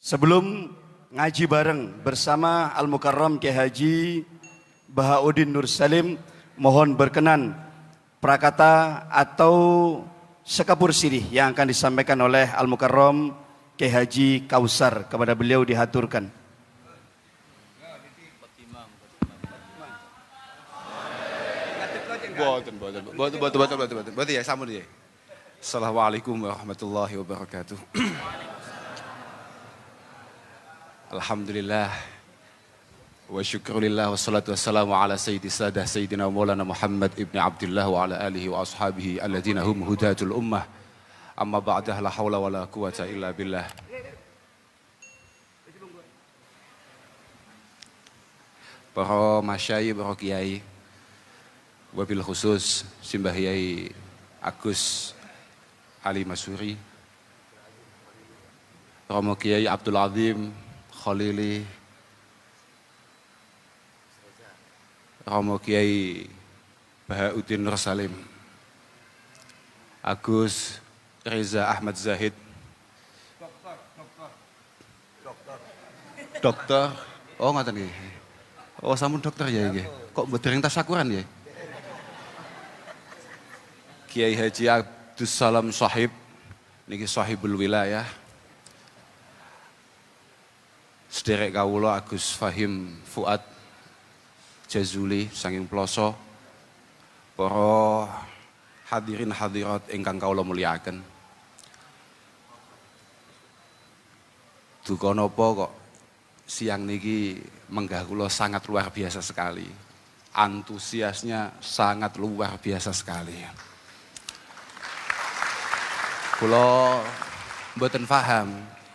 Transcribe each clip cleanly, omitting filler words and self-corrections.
Sebelum ngaji bareng bersama Al-Mukarram Kiai Haji Bahauddin Nur Salim, mohon berkenan prakata atau sekapur sirih yang akan disampaikan oleh Al-Mukarram Kiai Haji Kausar, kepada beliau dihaturkan. Boten ya, sampun ya. Assalamualaikum warahmatullahi wabarakatuh. Alhamdulillah wa syukurillah wassalatu wassalamu ala sayyidi sadah sayyidina maulana Muhammad ibn Abdullah wa ala alihi wa ashabihi alladhina hum hudatul ummah. Amma ba'dah, la hawla wa la quwata illa billah. Para masyayikh, para kiai, wabil khusus Simbah Yai Agus Ali Masuri, Romo Kiai Abdul Azim Khalili, Romo Kiai Bahauddin Nur Salim, Agus Reza Ahmad Zahid, dokter, oh ngoten nggih. Oh sampun dokter ya nggih. Kok mboten tasyakuran ya? Kiai Haji Abdus Salam Sahib, niki sahibul wilayah. Sederek kawula Agus Fahim Fuad Jazuli saking Ploso. Para hadirin hadirat ingkang kawula mulyakaken. Duka napa kok siang niki menggah kula sangat luar biasa sekali. Antusiasnya sangat luar biasa sekali. Kula mboten paham,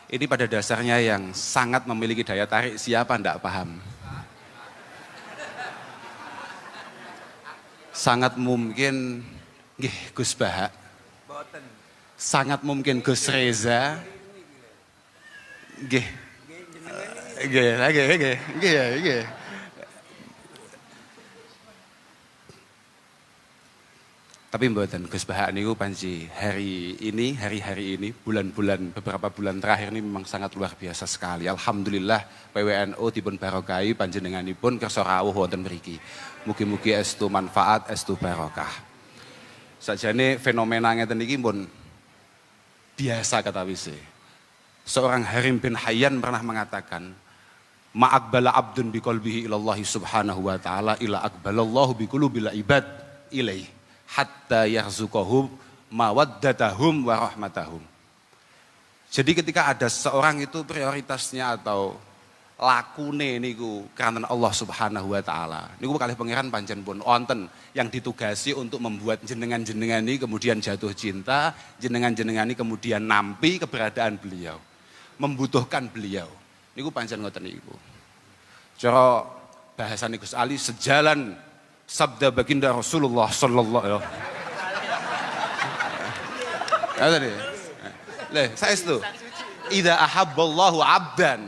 ini pada dasarnya yang sangat memiliki daya tarik, siapa ndak paham. Sangat mungkin nggih Gus Baha, sangat mungkin Gus Reza, nggih nggih. Tapi mboten Gus Baha niku panji hari ini, bulan-bulan, beberapa bulan terakhir ini memang sangat luar biasa sekali. Alhamdulillah PWNU dipun barokahi panjenenganipun kersa rawuh wonten mriki. Mugi-mugi estu manfaat, estu barokah. Sakjane fenomena ngeten iki pun biasa kata wise. Seorang Harim bin Hayyan pernah mengatakan, ma'akbala abdun biqalbihi ilallahi subhanahu wa ta'ala ila akbalallahu biqulubil ibad ilaih hatta yarzuqahum mawaddatahum wa rahmatahum. Jadi ketika ada seorang itu prioritasnya atau lakune niku karena Allah Subhanahu wa taala. Niku kalih pangeran pancen pun wonten yang ditugasi untuk membuat jenengan-jenengan ini kemudian jatuh cinta, jenengan-jenengan ini kemudian nampi keberadaan beliau, membutuhkan beliau. Niku pancen ngoten niku. Cara bahasane Gus Ali sejalan sabda baginda Rasulullah sallallahu alaihi wasallam. Saya itu. Idza ahabballahu 'abdan.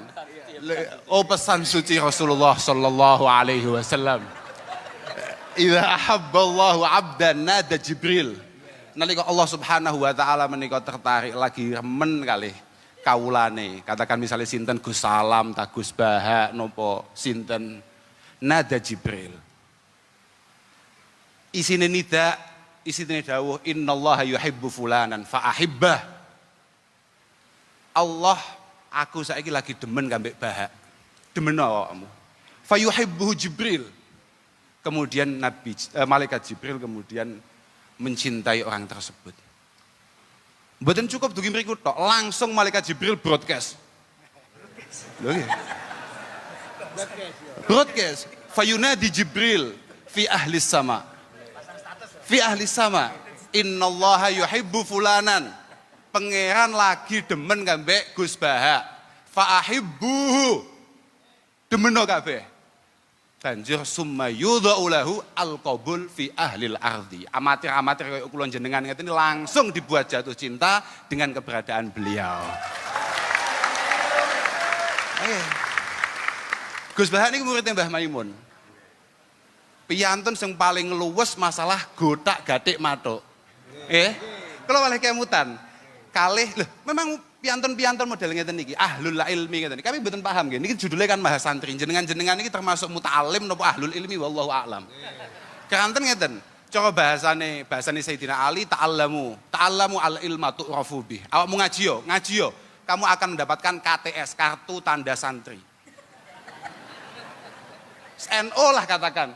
Oh pesan suci Rasulullah sallallahu alaihi wasallam. Idza ahabballahu 'abdan nada Jibril. Nalika Allah Subhanahu wa taala menika tertarik lagi remen kalih kawulane. Katakan misalnya sinten Gus Salam, ta Gus Baha napa sinten, nada Jibril. Isine nida, isine dawuh innallaha yuhibbu fulanan fa ahibbah. Allah, aku saiki lagi demen kambek Baha. Demen awakmu. Fa yuhibbu Jibril. Kemudian malaikat Jibril kemudian mencintai orang tersebut. Mboten cukup dugi mriku tok, langsung malaikat Jibril broadcast. Lho nggih. Broadcast. Fa yunadi Jibril fi ahli sama. Fi ahli sama, innallaha yuhibbu fulanan. Pangeran lagi demen kambek Gus Baha. Fa ahibbuhu. Demeno kabeh. Banjur summa yudha'u lahu al-qabul fi ahlil ardi. Amatir-amatir kaya kula jenengan ngeten langsung dibuat jatuh cinta dengan keberadaan beliau. Gus Baha niku muridnya Mbah Maimun. Piyantun sing paling luwes masalah gotak gatik matuk. Kalau oleh kemutan, kalih, memang piantun model ngeten niki, ahlul ilmi ngeten. Kami mboten paham nggih. Niki judulnya kan mahasantri. Jenengan-jenengan niki termasuk muta'alim napa ahlul ilmi wallahu a'lam. Keranten ngeten. Cara bahasane Sayyidina Ali, ta'allamu al ilma tu'rafu bih. Awakmu ngaji yo. Kamu akan mendapatkan KTS, kartu tanda santri. NO lah katakan.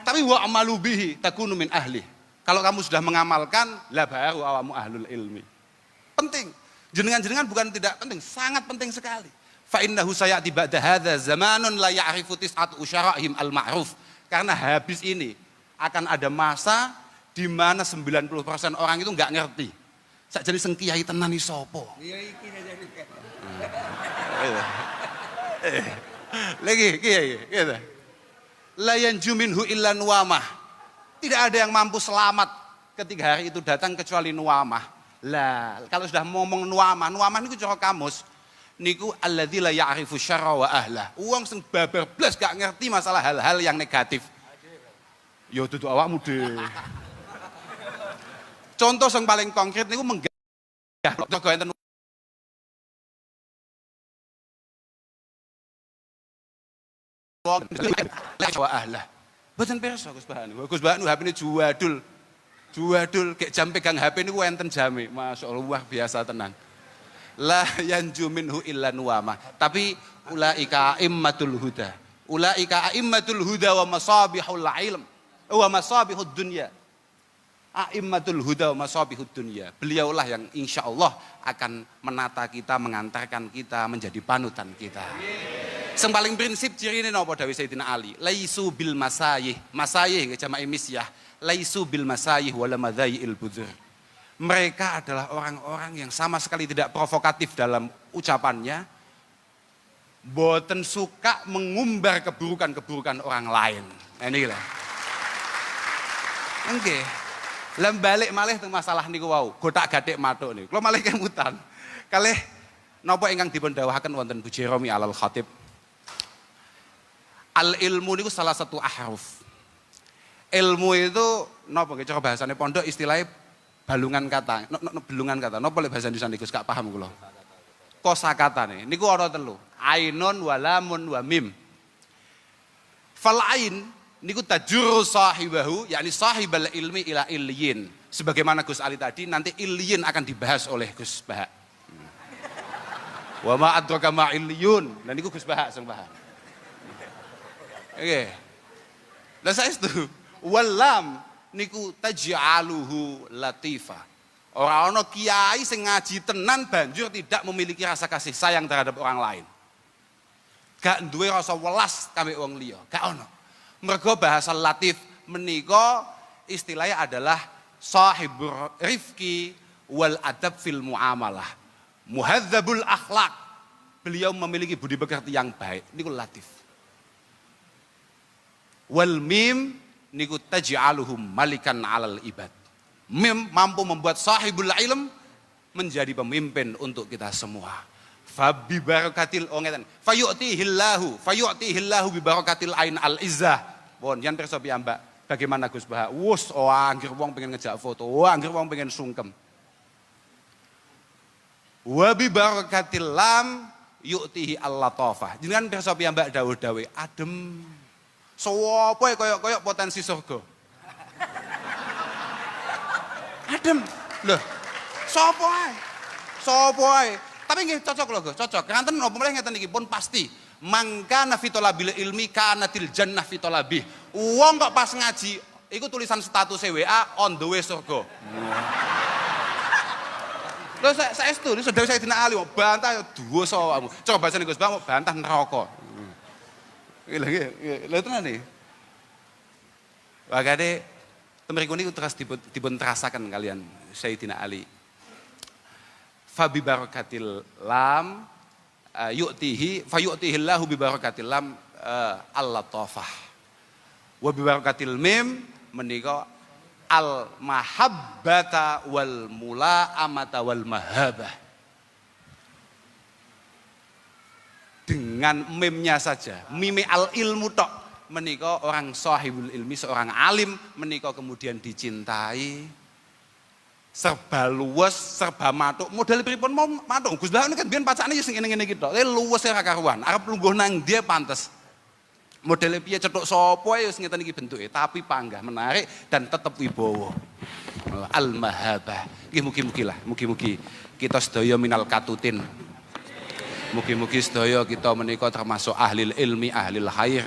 Tapi wa amalu bihi takunu min ahli. Kalau kamu sudah mengamalkan, lah baru awakmu ahlul ilmi. Penting. Jenengan-jenengan bukan tidak penting, sangat penting sekali. Fa innahu sayati ba'da hadza zamanun la ya'rifu tis'atu usyara'ihim al-ma'ruf. Karena habis ini akan ada masa di mana 90% orang itu enggak ngerti. Sakjane sing kiai tenan iki sapa? Iya iki lagi kiai gitu. La yanju minhu illa nuwamah. Tidak ada yang mampu selamat ketika hari itu datang kecuali nuwamah. Lah, kalau sudah ngomong nuwamah niku cara kamus niku alladzi la ya'rifu syarra wa ahlah. Wong sing babar blas gak ngerti masalah hal-hal yang negatif. Yo dudu awakmu dhewe. Contoh yang paling konkret niku menggah kok enten wa ahlah. Mboten pirsa Gus Bahanu. Gus Bahanu HP-ne juadul kayak jam pegang HP ini enten jame, masya Allah luar biasa tenan. La yanju minhu illa nuwama. Tapi ulaika a'immatul huda. Ulaika a'immatul huda wa masabihul ilm. Wa masabihud dunya. A'immatul huda wa masabihud dunya. Beliaulah yang insya Allah akan menata kita, mengantarkan kita, menjadi panutan kita. Yang paling prinsip ciri ini napa dawuh Sayyidina Ali. Laisu bil masayih. Masayih jama'i misyah. Laisu bil masayih wala madzail budzur. Mereka adalah orang-orang yang sama sekali tidak provokatif dalam ucapannya. Boten suka mengumbar keburukan-keburukan orang lain. Nah inilah. Nggih. Lah balik malih teng masalah niku wau, gotak-gatik matuk niku. Kula malih kemutan. Kalih napa ingkang dipun dawuhaken wonten Bu Jeromi Alal Khatib. Al ilmu niku salah satu ahruf. Ilmu itu napa nggih cara bahasane pondok istilahnya balungan kata. Belungan kata. Napa lek bahasa Indonesia niku gak paham kula. Kosakatane niku ana telu. Ainun wa lamun wa mim. Fal ain niku tajurru sahibahu yakni sahibal ilmi ila illiyin. Sebagaimana Gus Ali tadi nanti illiyin akan dibahas oleh Gus Baha. Wa ma adraka ma illiyun. Lah niku Gus Baha sing paham. Oke. Lah saestu walam niku taj'aluhu latifa. Ora ana kiai sing ngaji tenan banjur tidak memiliki rasa kasih sayang terhadap orang lain. Gak duwe rasa welas kambek wong liya, gak ono. Mergo bahasa latif menika istilahnya adalah sahibur rifqi wal adab fil muamalah. Muhadzabul akhlak. Beliau memiliki budi pekerti yang baik. Niku latif. Wal mim niku taj'aluhum malikan 'alal ibad. Mim mampu membuat sahibul ilm menjadi pemimpin untuk kita semua. Fabi barakatil ngeten. Fayu'tihillahu bi barakatil ain al izzah. Pun yen pirsa piyambak. Bagaimana Gus Baha? Wus anggere wong pengen ngejak foto, anggere wong pengen sungkem. Wa bi barakatil lam yu'tihi al-latafah. Jenengan pirsa piyambak dawuh-dawuh adem. Sopo koyok potensi surga. Adem. Loh, sopo ae. Tapi nggih cocok lho, cocok. Kanten napa meneh ngeten iki pun pasti. Mangkana fitolabil ilmi kanatil jannah fitolabih. Wong kok pas ngaji, iku tulisan status WA on the way surga. Lho saestu, sudah saya dina ali bantah dosa awakmu. Coba bahasa Gus Bang bantah neraka. Lha tenan iki. Wakade temriku niku terus dipun terasaken kalian Sayyidina Ali. Fabi barakatil lam fayu'tihillahu bi barakatil lam al-latafah. Wa bi barakatil mim menika al mahabbata wal mula'amata wal mahabah. Dengan mimnya saja, mime al ilmu tok menika orang sahibul ilmi, seorang alim menika kemudian dicintai, serba luwes, serba matuk. Model pripun mau matuk. Gus Bah ini kan biyen pacane yo sing ngene-ngene iki tok. Luwes ora karuan. Arep lungguh nang dia pantes. Modele piye cetuk sapa ya wis ngeten iki bentuke, tapi panggah menarik dan tetep wibawa. Al-mahabah. Nggih mugi-mugi kita sedaya minal katutin. Mugi-mugi sedaya kita menika termasuk ahli ilmi, ahli khair.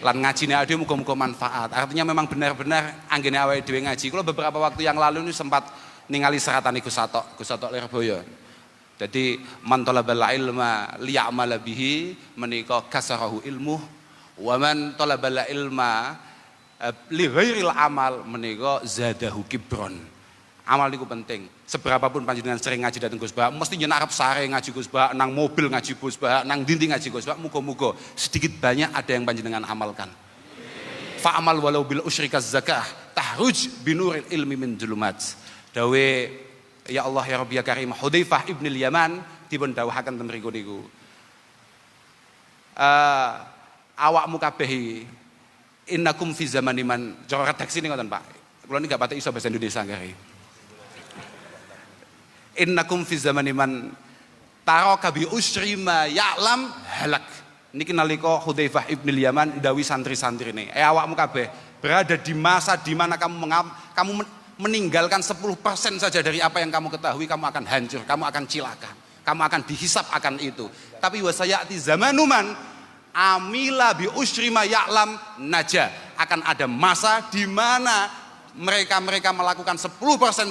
Lan ngajine awake muga-muga manfaat. Artinya memang benar-benar anggene awake dhewe ngaji. Kula beberapa waktu yang lalu ini sempat ningali seratan Gus Satok Lirboyo. Jadi man talabal ilma liya'mala bihi menika kasarahu ilmu wa man talabal ilma li ghairil amal menika zadahu kibron. Amal niku penting. Seberapapun panjenengan sering ngaji dateng Gus Bah, mesti nyen arep sare ngaji Gus Bah, nang mobil ngaji Gus Bah, nang dindi ngaji Gus Bah, muga-muga sedikit banyak ada yang panjenengan amalkan. Fa'amal walau bil usyrikaz zakah tahruj binuril ilmi min julumat. Dawe ya Allah ya Rabbi ya Karim Hudzaifah ibn al-Yaman dipun dawuhaken ten mriku niku. Awakmu kabeh innakum fi zamani man cara redaksi niku ngoten Pak. Kula niki gak pati iso bahasa Indonesia nggih. Innakum fi zamani man taraka bi usri ma ya'lam halak. Niki nalika Hudzaifah ibn al-Yaman dawi santri-santrine. Awakmu kabeh berada di masa di mana kamu meninggalkan 10% saja dari apa yang kamu ketahui, kamu akan hancur, kamu akan cilaka, kamu akan dihisap akan itu. Tapi wasayati zamanuman amila bi usri ma ya'lam naja. Akan ada masa di mana mereka melakukan 10%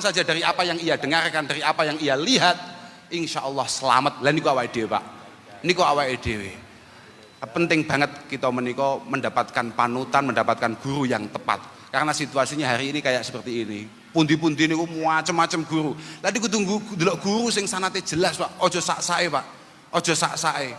saja dari apa yang ia dengarkan, dari apa yang ia lihat, insya Allah selamat. Lah niku awake dhewe Pak, niku awake dhewe. Penting banget kita menika mendapatkan panutan, mendapatkan guru yang tepat. Karena situasinya hari ini kayak seperti ini. Pundi-pundi niku macam-macam guru. Lah niku tunggu delok guru sing sanate jelas Pak. Ojo sak-sake Pak. Ojo sak-sake.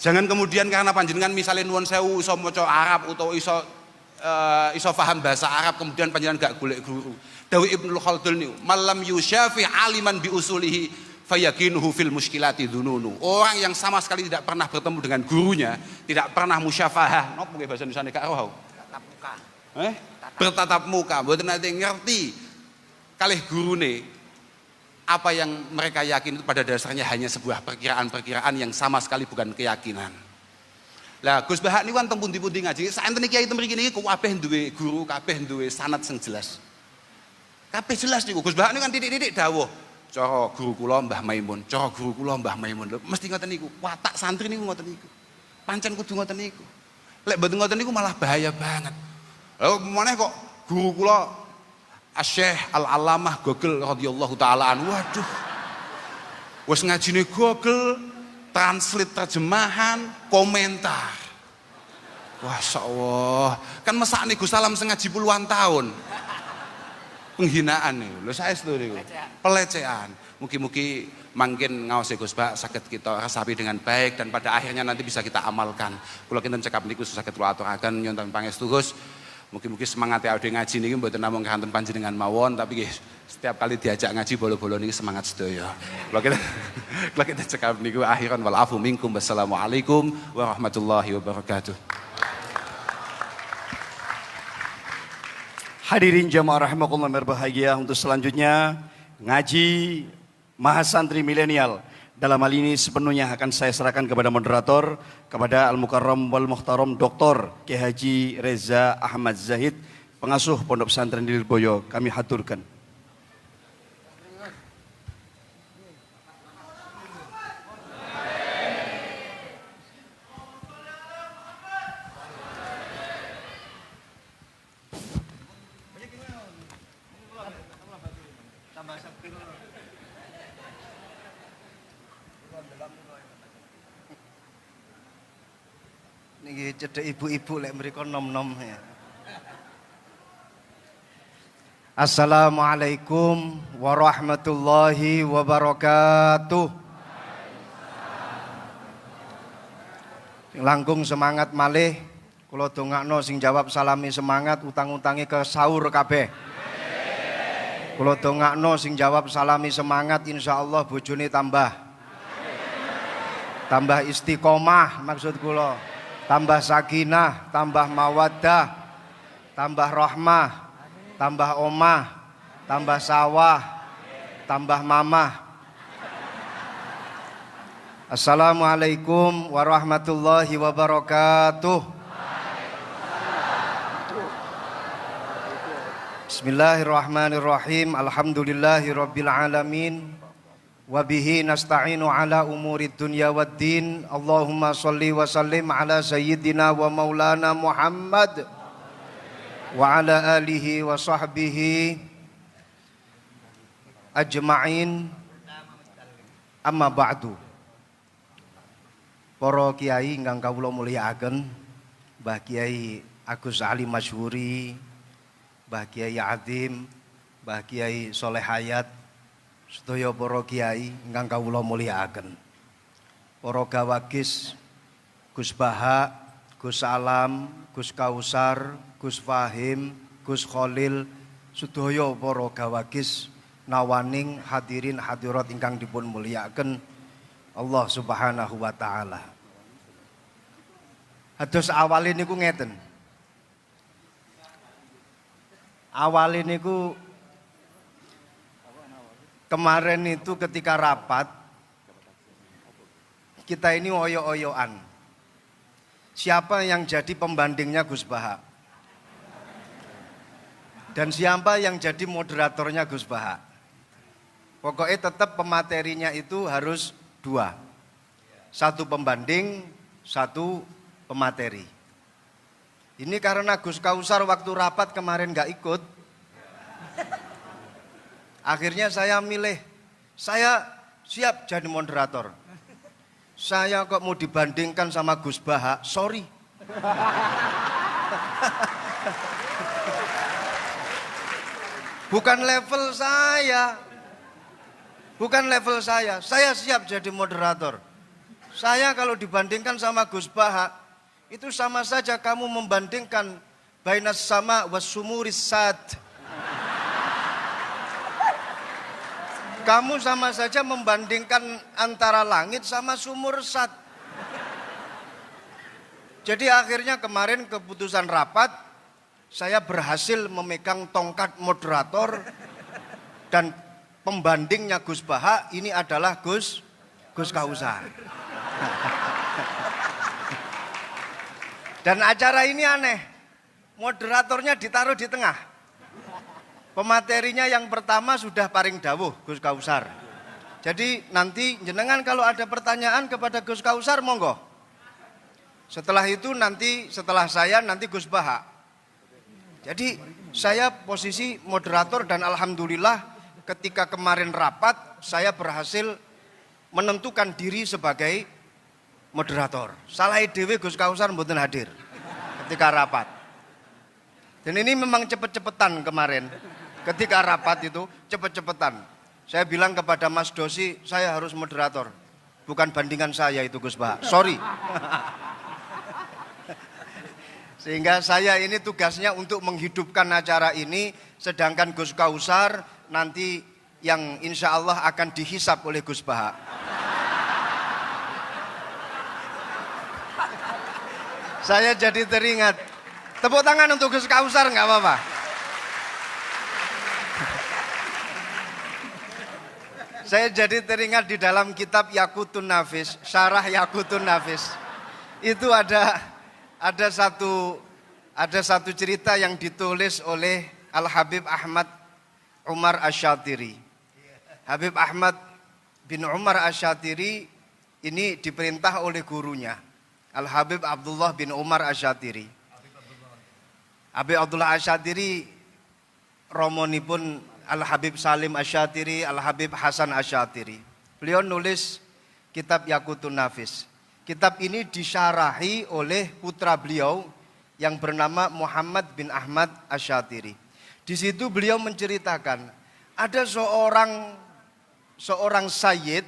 Jangan kemudian karena panjenengan misalnya nuwun sewu iso maca Arab utawa iso paham bahasa Arab kemudian panjenengan gak golek guru. Dawi Ibnu Khaldun niku, "Malam yusyafi aliman bi usulihi fayakinuhu fil muskilati dzununu." Orang yang sama sekali tidak pernah bertemu dengan gurunya, tidak pernah musyafahah. Napa nggih bahasa Indonesia gak roh? Tatap muka. Bertatap muka, mboten nate ngerti kalih gurune. Apa yang mereka yakin itu pada dasarnya hanya sebuah perkiraan-perkiraan yang sama sekali bukan keyakinan. Lah Gus Bah niku kan teng pundi-pundi ngaji, saenten kiai teng mriki niki kabeh duwe guru, kabeh duwe sanad sing jelas. Kabeh jelas niku. Gus Bah niku kan titik-titik dawuh. Cara guru kula Mbah Maimun, cara guru kula Mbah Maimun. Mesti ngoten niku. Watak santri niku ngoten niku. Pancen kudu ngoten niku. Lek mboten ngoten niku malah bahaya banget. Lha meneh kok guru kula Asy-Syaikh Al-Allamah Gogel radhiyallahu taala anhu. Waduh. Wis ngajine Gogel, translate terjemahan, komentar. Masya Allah. Kan mesakne Gus Salam sing ngaji puluhan tahun. Penghinaan nih. Lho saestu niku. Pelecehan. Mugi-mugi mangkin ngaos Gus Bah saged kita resapi dengan baik dan pada akhirnya nanti bisa kita amalkan. Kula kinten cekap niku saged kula aturaken nyuwun pangestu Gus. Mugi-mugi semangat awake ngaji niki mboten namung kanten panjenengan mawon tapi nggih setiap kali diajak ngaji bolo-bolo niki semangat sedaya. Kula kita cekap niku akhiran wal afu minkum. Wassalamualaikum warahmatullahi wabarakatuh. Hadirin jamaah rahimakumullah berbahagia, untuk selanjutnya ngaji Mahasantri Milenial. Dalam hal ini sepenuhnya akan saya serahkan kepada moderator, kepada Al-Mukarram wal Muhtaram Dr. Kiai Haji Reza Ahmad Zahid, pengasuh Pondok Pesantren Lirboyo. Kami haturkan. Niki cedek ibu-ibu lek mriko nom-nom ya. Assalamualaikum warahmatullahi wabarakatuh. Langkung semangat malih, kula dongakno sing jawab salami semangat, utang-utangi ke sahur kabeh. Kula dongakno sing jawab salami semangat, insyaallah bojone tambah istiqomah maksud kula. Tambah sakinah, tambah mawaddah, tambah rahmah, tambah omah, tambah sawah, tambah mamah. Assalamualaikum warahmatullahi wabarakatuh. Bismillahirrahmanirrahim. Alhamdulillahi rabbil alamin. Wabihi nasta'inu ala umurid dunya waddin. Allahumma salli wa sallim ala sayyidina wa maulana Muhammad wa ala alihi wa sahbihi ajma'in. Amma ba'du. Para kiai ingkang kawula mulyakaken, Mbah Kiai Agus Ali Masyhuri, Mbah Kiai Adim, Mbah Kiai Soleh Hayat, sedaya para kiai ingkang kawula mulyakaken. Para gawagis Gus Baha, Gus Alam, Gus Kausar, Gus Fahim, Gus Khalil, sedaya para gawagis nawaning hadirin hadirat ingkang dipun mulyakaken Allah Subhanahu wa taala. Hados awale niku ngeten. Awale niku kemarin itu ketika rapat kita ini oyo-oyoan. Siapa yang jadi pembandingnya Gus Baha? Dan siapa yang jadi moderatornya Gus Baha? Pokoknya tetap pematerinya itu harus 2. 1 pembanding, 1 pemateri. Ini karena Gus Kausar waktu rapat kemarin gak ikut. Akhirnya saya milih, saya siap jadi moderator. Saya kok mau dibandingkan sama Gus Baha, sorry. Bukan level saya. Bukan level saya siap jadi moderator. Saya kalau dibandingkan sama Gus Baha, itu sama saja kamu membandingkan bainas sama wasumuris sad. Kamu sama saja membandingkan antara langit sama sumur sad. Jadi akhirnya kemarin keputusan rapat, saya berhasil memegang tongkat moderator dan pembandingnya Gus Baha ini adalah Gus Kausar. Dan acara ini aneh, moderatornya ditaruh di tengah. Pematerinya yang pertama sudah paring dawuh Gus Kausar. Jadi nanti jenengan kalau ada pertanyaan kepada Gus Kausar monggo. Setelah itu nanti setelah saya nanti Gus Baha. Jadi saya posisi moderator dan alhamdulillah ketika kemarin rapat, saya berhasil menentukan diri sebagai moderator. Salah dewe Gus Kausar mboten hadir ketika rapat. Dan ini memang cepet-cepetan kemarin. Ketika rapat itu cepet-cepetan. Saya bilang kepada Mas Dosi, saya harus moderator. Bukan bandingan saya itu Gus Baha. Sorry. Sehingga saya ini tugasnya untuk menghidupkan acara ini, sedangkan Gus Kausar nanti yang insya Allah akan dihisap oleh Gus Baha. Saya jadi teringat. Tepuk tangan untuk Gus Kausar nggak apa-apa. Saya jadi teringat di dalam kitab Yaqutun Nafis, Syarah Yaqutun Nafis. Itu ada satu cerita yang ditulis oleh Al-Habib Ahmad Umar Asyatiri. Habib Ahmad bin Umar Asyatiri ini diperintah oleh gurunya, Al-Habib Abdullah bin Umar Asyatiri. Habib Abdullah Asyatiri romonipun Al-Habib Salim Asyatiri, Al-Habib Hasan Asyatiri. Beliau nulis kitab Yaqutun Nafis. Kitab ini disyarahi oleh putra beliau yang bernama Muhammad bin Ahmad Asyatiri. Di situ beliau menceritakan ada seorang sayyid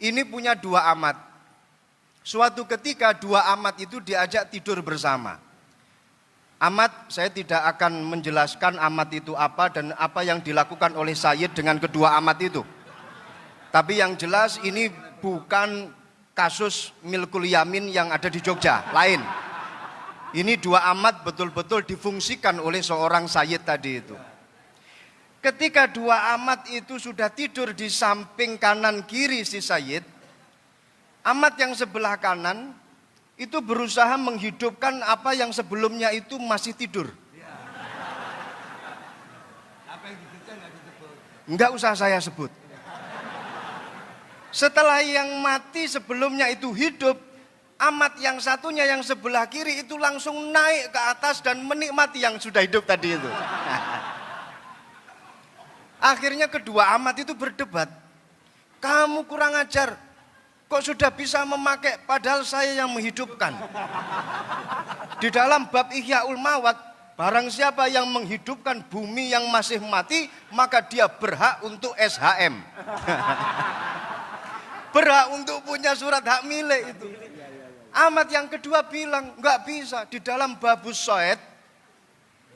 ini punya 2 amat. Suatu ketika 2 amat itu diajak tidur bersama. Amat, saya tidak akan menjelaskan amat itu apa dan apa yang dilakukan oleh sayyid dengan kedua amat itu. Tapi yang jelas ini bukan kasus milkul yamin yang ada di Jogja, lain. Ini 2 amat betul-betul difungsikan oleh seorang sayyid tadi itu. Ketika dua amat itu sudah tidur di samping kanan kiri si Sayyid, amat yang sebelah kanan itu berusaha menghidupkan apa yang sebelumnya itu masih tidur. Enggak usah saya sebut. Setelah yang mati sebelumnya itu hidup, amat yang satunya yang sebelah kiri itu langsung naik ke atas dan menikmati yang sudah hidup tadi itu. Akhirnya kedua amat itu berdebat. Kamu kurang ajar, kok sudah bisa memakai padahal saya yang menghidupkan. Di dalam bab Ihyaul Mawat, barang siapa yang menghidupkan bumi yang masih mati, maka dia berhak untuk SHM. Berhak untuk punya surat hak milik itu. Amat yang kedua bilang, enggak bisa. Di dalam babus Soed,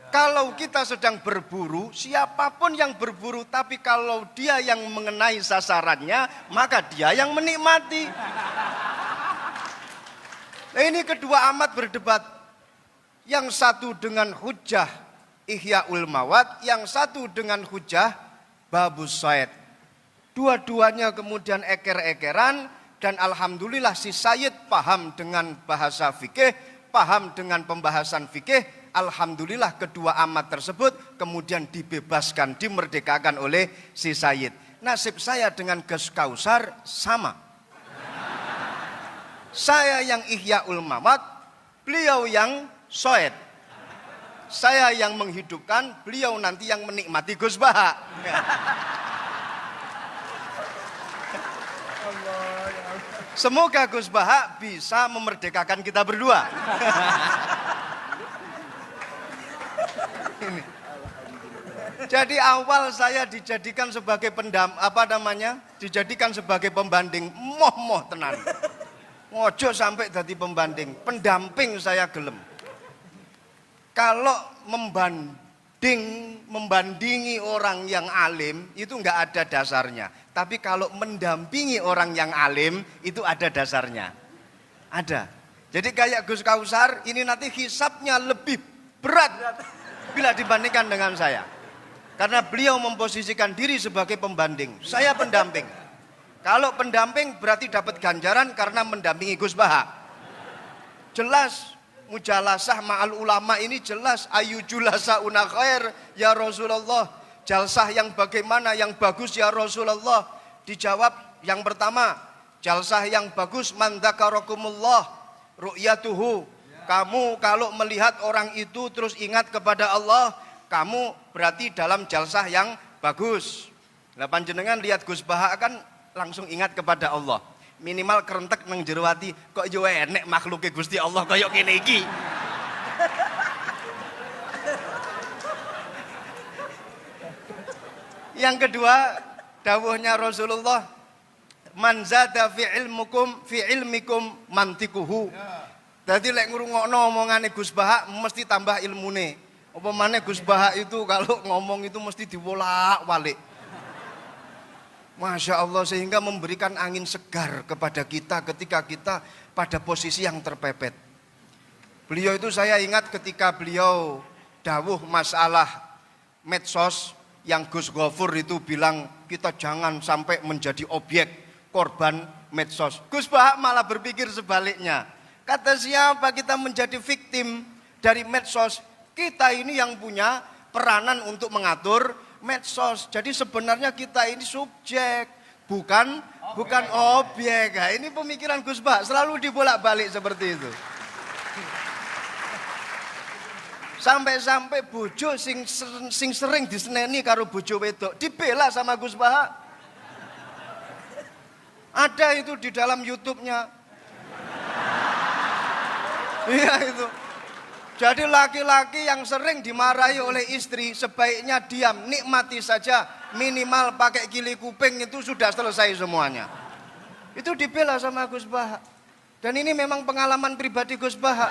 kalau kita sedang berburu, siapapun yang berburu, tapi kalau dia yang mengenai sasarannya, maka dia yang menikmati. Nah, ini kedua amat berdebat. Yang satu dengan hujah Ihyaul Mawat, yang satu dengan hujah babus Soed. Dua-duanya kemudian eker-ekeran, dan alhamdulillah si Sayyid paham dengan bahasa fikih, paham dengan pembahasan fikih. Alhamdulillah kedua amat tersebut kemudian dibebaskan, dimerdekakan oleh si Sayyid. Nasib saya dengan Gus Kausar sama. Saya yang Ihyaul Mawat, beliau yang Soed. Saya yang menghidupkan, beliau nanti yang menikmati Gus Baha. Semoga Gus Baha bisa memerdekakan kita berdua. Ini. Jadi awal saya dijadikan sebagai dijadikan sebagai pembanding, moh tenan. Ngojo sampai jadi pembanding, pendamping saya gelem. Kalau membandingi orang yang alim itu enggak ada dasarnya. Tapi kalau mendampingi orang yang alim itu ada dasarnya. Ada. Jadi kayak Gus Kausar ini nanti hisabnya lebih berat bila dibandingkan dengan saya. Karena beliau memposisikan diri sebagai pembanding. Saya pendamping. Kalau pendamping berarti dapat ganjaran karena mendampingi Gus Baha. Jelas mujalasah ma'al ulama ini jelas ayu julasa una khair ya Rasulullah. Jalsah yang bagaimana yang bagus ya Rasulullah? Dijawab yang pertama, jalsah yang bagus man dzakarakumullah ru'yatuhu. Kamu kalau melihat orang itu terus ingat kepada Allah, kamu berarti dalam jalsah yang bagus. Lah panjenengan lihat Gus Baha kan langsung ingat kepada Allah. Minimal kerentek nang jero ati, kok yo enek makhluke Gusti Allah kaya kene iki. Yang kedua, dawuhnya Rasulullah, man zada fi ilmikum mantikuhu. Jadi lek ngrungokno omongane Gus Baha mesti tambah ilmune. Apa maneh Gus Baha itu kalau ngomong itu mesti diwolak-walik. Masya Allah, sehingga memberikan angin segar kepada kita ketika kita pada posisi yang terpepet. Beliau itu saya ingat ketika beliau dawuh masalah medsos, yang Gus Ghafur itu bilang kita jangan sampai menjadi objek korban medsos. Gus Baha malah berpikir sebaliknya. Kata siapa kita menjadi victim dari medsos? Kita ini yang punya peranan untuk mengatur medsos. Jadi sebenarnya kita ini subjek, bukan objek. Nah, ini pemikiran Gus Baha selalu dibolak-balik seperti itu. Sampai-sampai bojo sing sering diseneni karo bojo wedok dibela sama Gus Baha. Ada itu di dalam YouTube-nya. Iya itu. Jadi laki-laki yang sering dimarahi oleh istri sebaiknya diam, nikmati saja, minimal pakai kili kuping itu sudah selesai semuanya. Itu dibela sama Gus Baha. Dan ini memang pengalaman pribadi Gus Baha.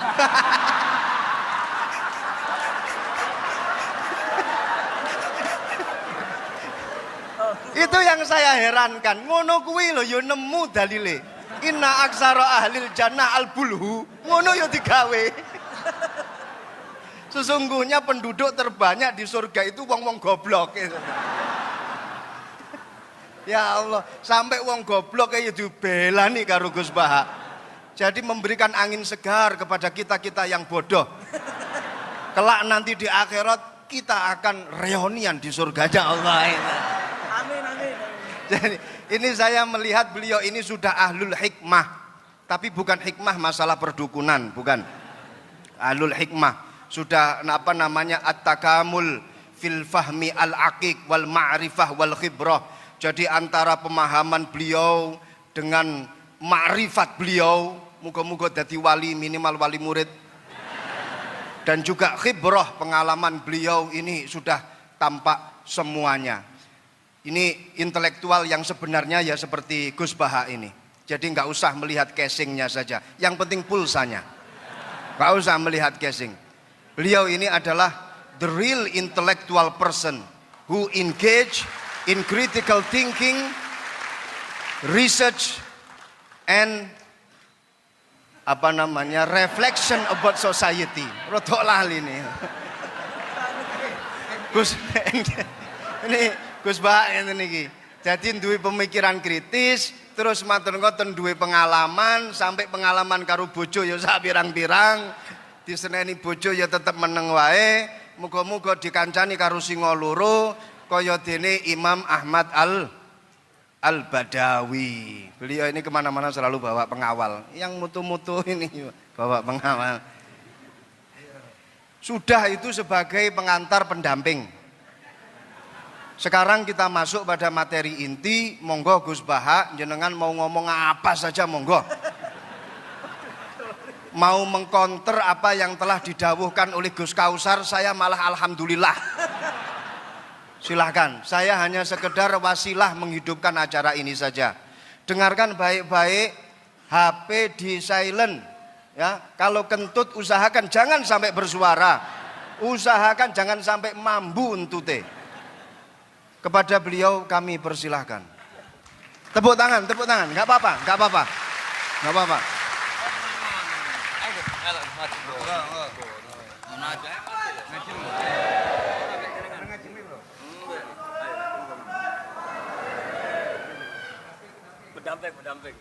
Itu yang saya herankan. Ngono kuwi lho ya nemu dalile. Inna aksara ahlil jannah al bulhu. Ngono ya digawe. Sesungguhnya penduduk terbanyak di surga itu wong-wong goblok. Ya Allah, sampai wong goblok kayak dibelani karo Gus Baha. Jadi memberikan angin segar kepada kita-kita yang bodoh. Kelak nanti di akhirat kita akan reunian di surganya Allah. Amin, amin. Jadi ini saya melihat beliau ini sudah ahlul hikmah. Tapi bukan hikmah masalah perdukunan, bukan. Ahlul hikmah. Sudah apa namanya at-takamul fil fahmi al-aqiq wal ma'rifah wal khibrah. Jadi antara pemahaman beliau dengan ma'rifat beliau, muga-muga jadi wali, minimal wali murid. Dan juga khibrah, pengalaman beliau ini sudah tampak semuanya. Ini intelektual yang sebenarnya ya seperti Gus Baha ini. Jadi nggak usah melihat casingnya saja, yang penting pulsanya. Nggak usah melihat casing. Beliau ini adalah the real intellectual person who engage in critical thinking, research, and apa namanya reflection about society. Rodok lali nih. Gus ini Gus Baha ini. Jadi duwe pemikiran kritis, terus matur ngoten duwe pengalaman, sampai pengalaman karo bojo ya sak pirang-pirang, diseneni bojo ya tetep meneng wae. Muga-muga dikancani karo singa loro kaya dene Imam Ahmad Al-Badawi. Beliau ini kemana-mana selalu bawa pengawal. Yang mutu-mutu ini bawa pengawal. Sudah itu sebagai pengantar pendamping. Sekarang kita masuk pada materi inti. Monggo Gus Baha, jenengan mau ngomong apa saja monggo. Mau mengkonter apa yang telah didawuhkan oleh Gus Kausar, saya malah alhamdulillah. Silahkan, saya hanya sekedar wasilah menghidupkan acara ini saja. Dengarkan baik-baik, HP di silent. Ya, kalau kentut usahakan jangan sampai bersuara. Usahakan jangan sampai mambu entute. Kepada beliau kami persilahkan. Tepuk tangan, nggak apa-apa, nggak apa-apa, nggak apa-apa. Mendamping.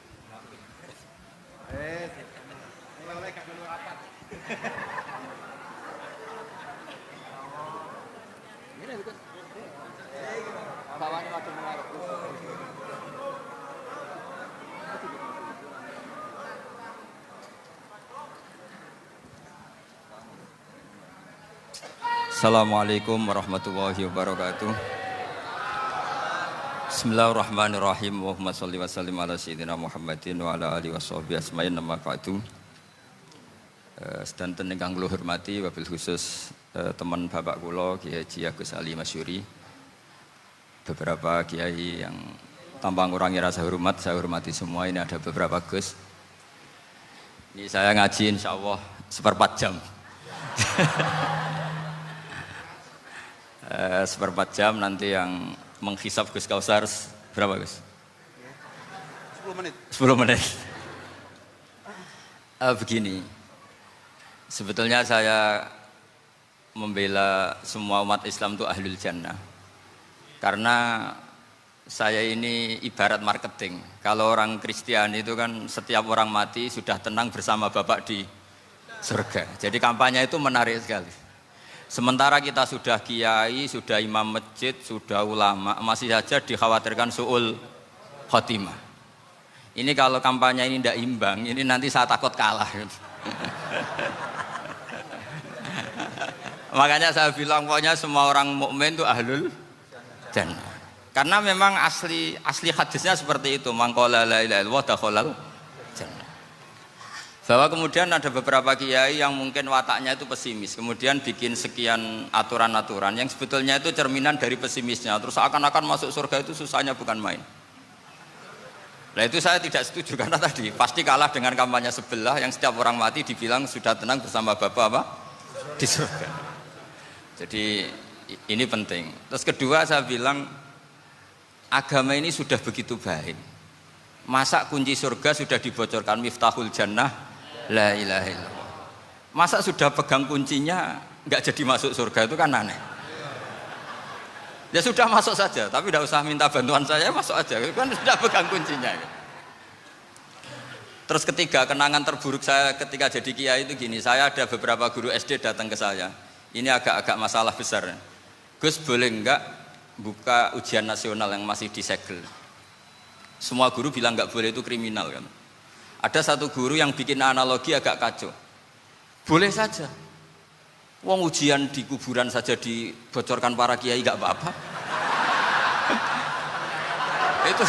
Assalamualaikum warahmatullahi wabarakatuh. Bismillahirrahmanirrahim. Allahumma sholli wa sallim ala sayyidina Muhammadin wa ala alihi washabihi asma'in nama ba'du. Sedanten ingkang kula hormati wabil khusus teman bapak kula Kiai Haji Agus Ali Masyuri. Beberapa kiai yang tanpa ngurangi rasa hormat, saya hormati semua. Ini ada beberapa Gus. Ini saya ngaji insyaallah seperempat jam. Seperempat jam, nanti yang menghisap Gus Kausar berapa Gus? 10 menit. 10 menit. Begini, sebetulnya saya membela semua umat Islam itu ahlul jannah. Karena saya ini ibarat marketing. Kalau orang Kristiani itu kan setiap orang mati sudah tenang bersama Bapak di surga. Jadi kampanye itu menarik sekali. Sementara kita sudah kiai, sudah imam masjid, sudah ulama, masih saja dikhawatirkan su'ul khotimah. Ini kalau kampanye ini tidak imbang, ini nanti saya takut kalah. Makanya saya bilang pokoknya semua orang mukmin itu ahlul jannah. Karena memang asli hadisnya seperti itu, man qala la ilaha illallah dakhalal jannah. Bahwa kemudian ada beberapa kiai yang mungkin wataknya itu pesimis, kemudian bikin sekian aturan-aturan yang sebetulnya itu cerminan dari pesimisnya, terus akan-akan masuk surga itu susahnya bukan main. Nah itu saya tidak setuju, karena tadi pasti kalah dengan kampanye sebelah yang setiap orang mati dibilang sudah tenang bersama Bapak apa? Di surga. Jadi ini penting. Terus kedua saya bilang agama ini sudah begitu baik. Masa kunci surga sudah dibocorkan miftahul jannah la ilaha illallah. Masa sudah pegang kuncinya nggak jadi masuk surga itu kan aneh. Ya sudah masuk saja, tapi tidak usah minta bantuan saya, masuk aja, kan sudah pegang kuncinya. Terus ketiga, kenangan terburuk saya ketika jadi kiai itu gini, saya ada beberapa guru SD datang ke saya, ini agak-agak masalah besar. Gus boleh enggak buka ujian nasional yang masih disegel? Semua guru bilang enggak boleh, itu kriminal kan. Ada satu guru yang bikin analogi agak kacau. Boleh saja. Wong ujian di kuburan saja dibocorkan para kiai enggak apa-apa. Itu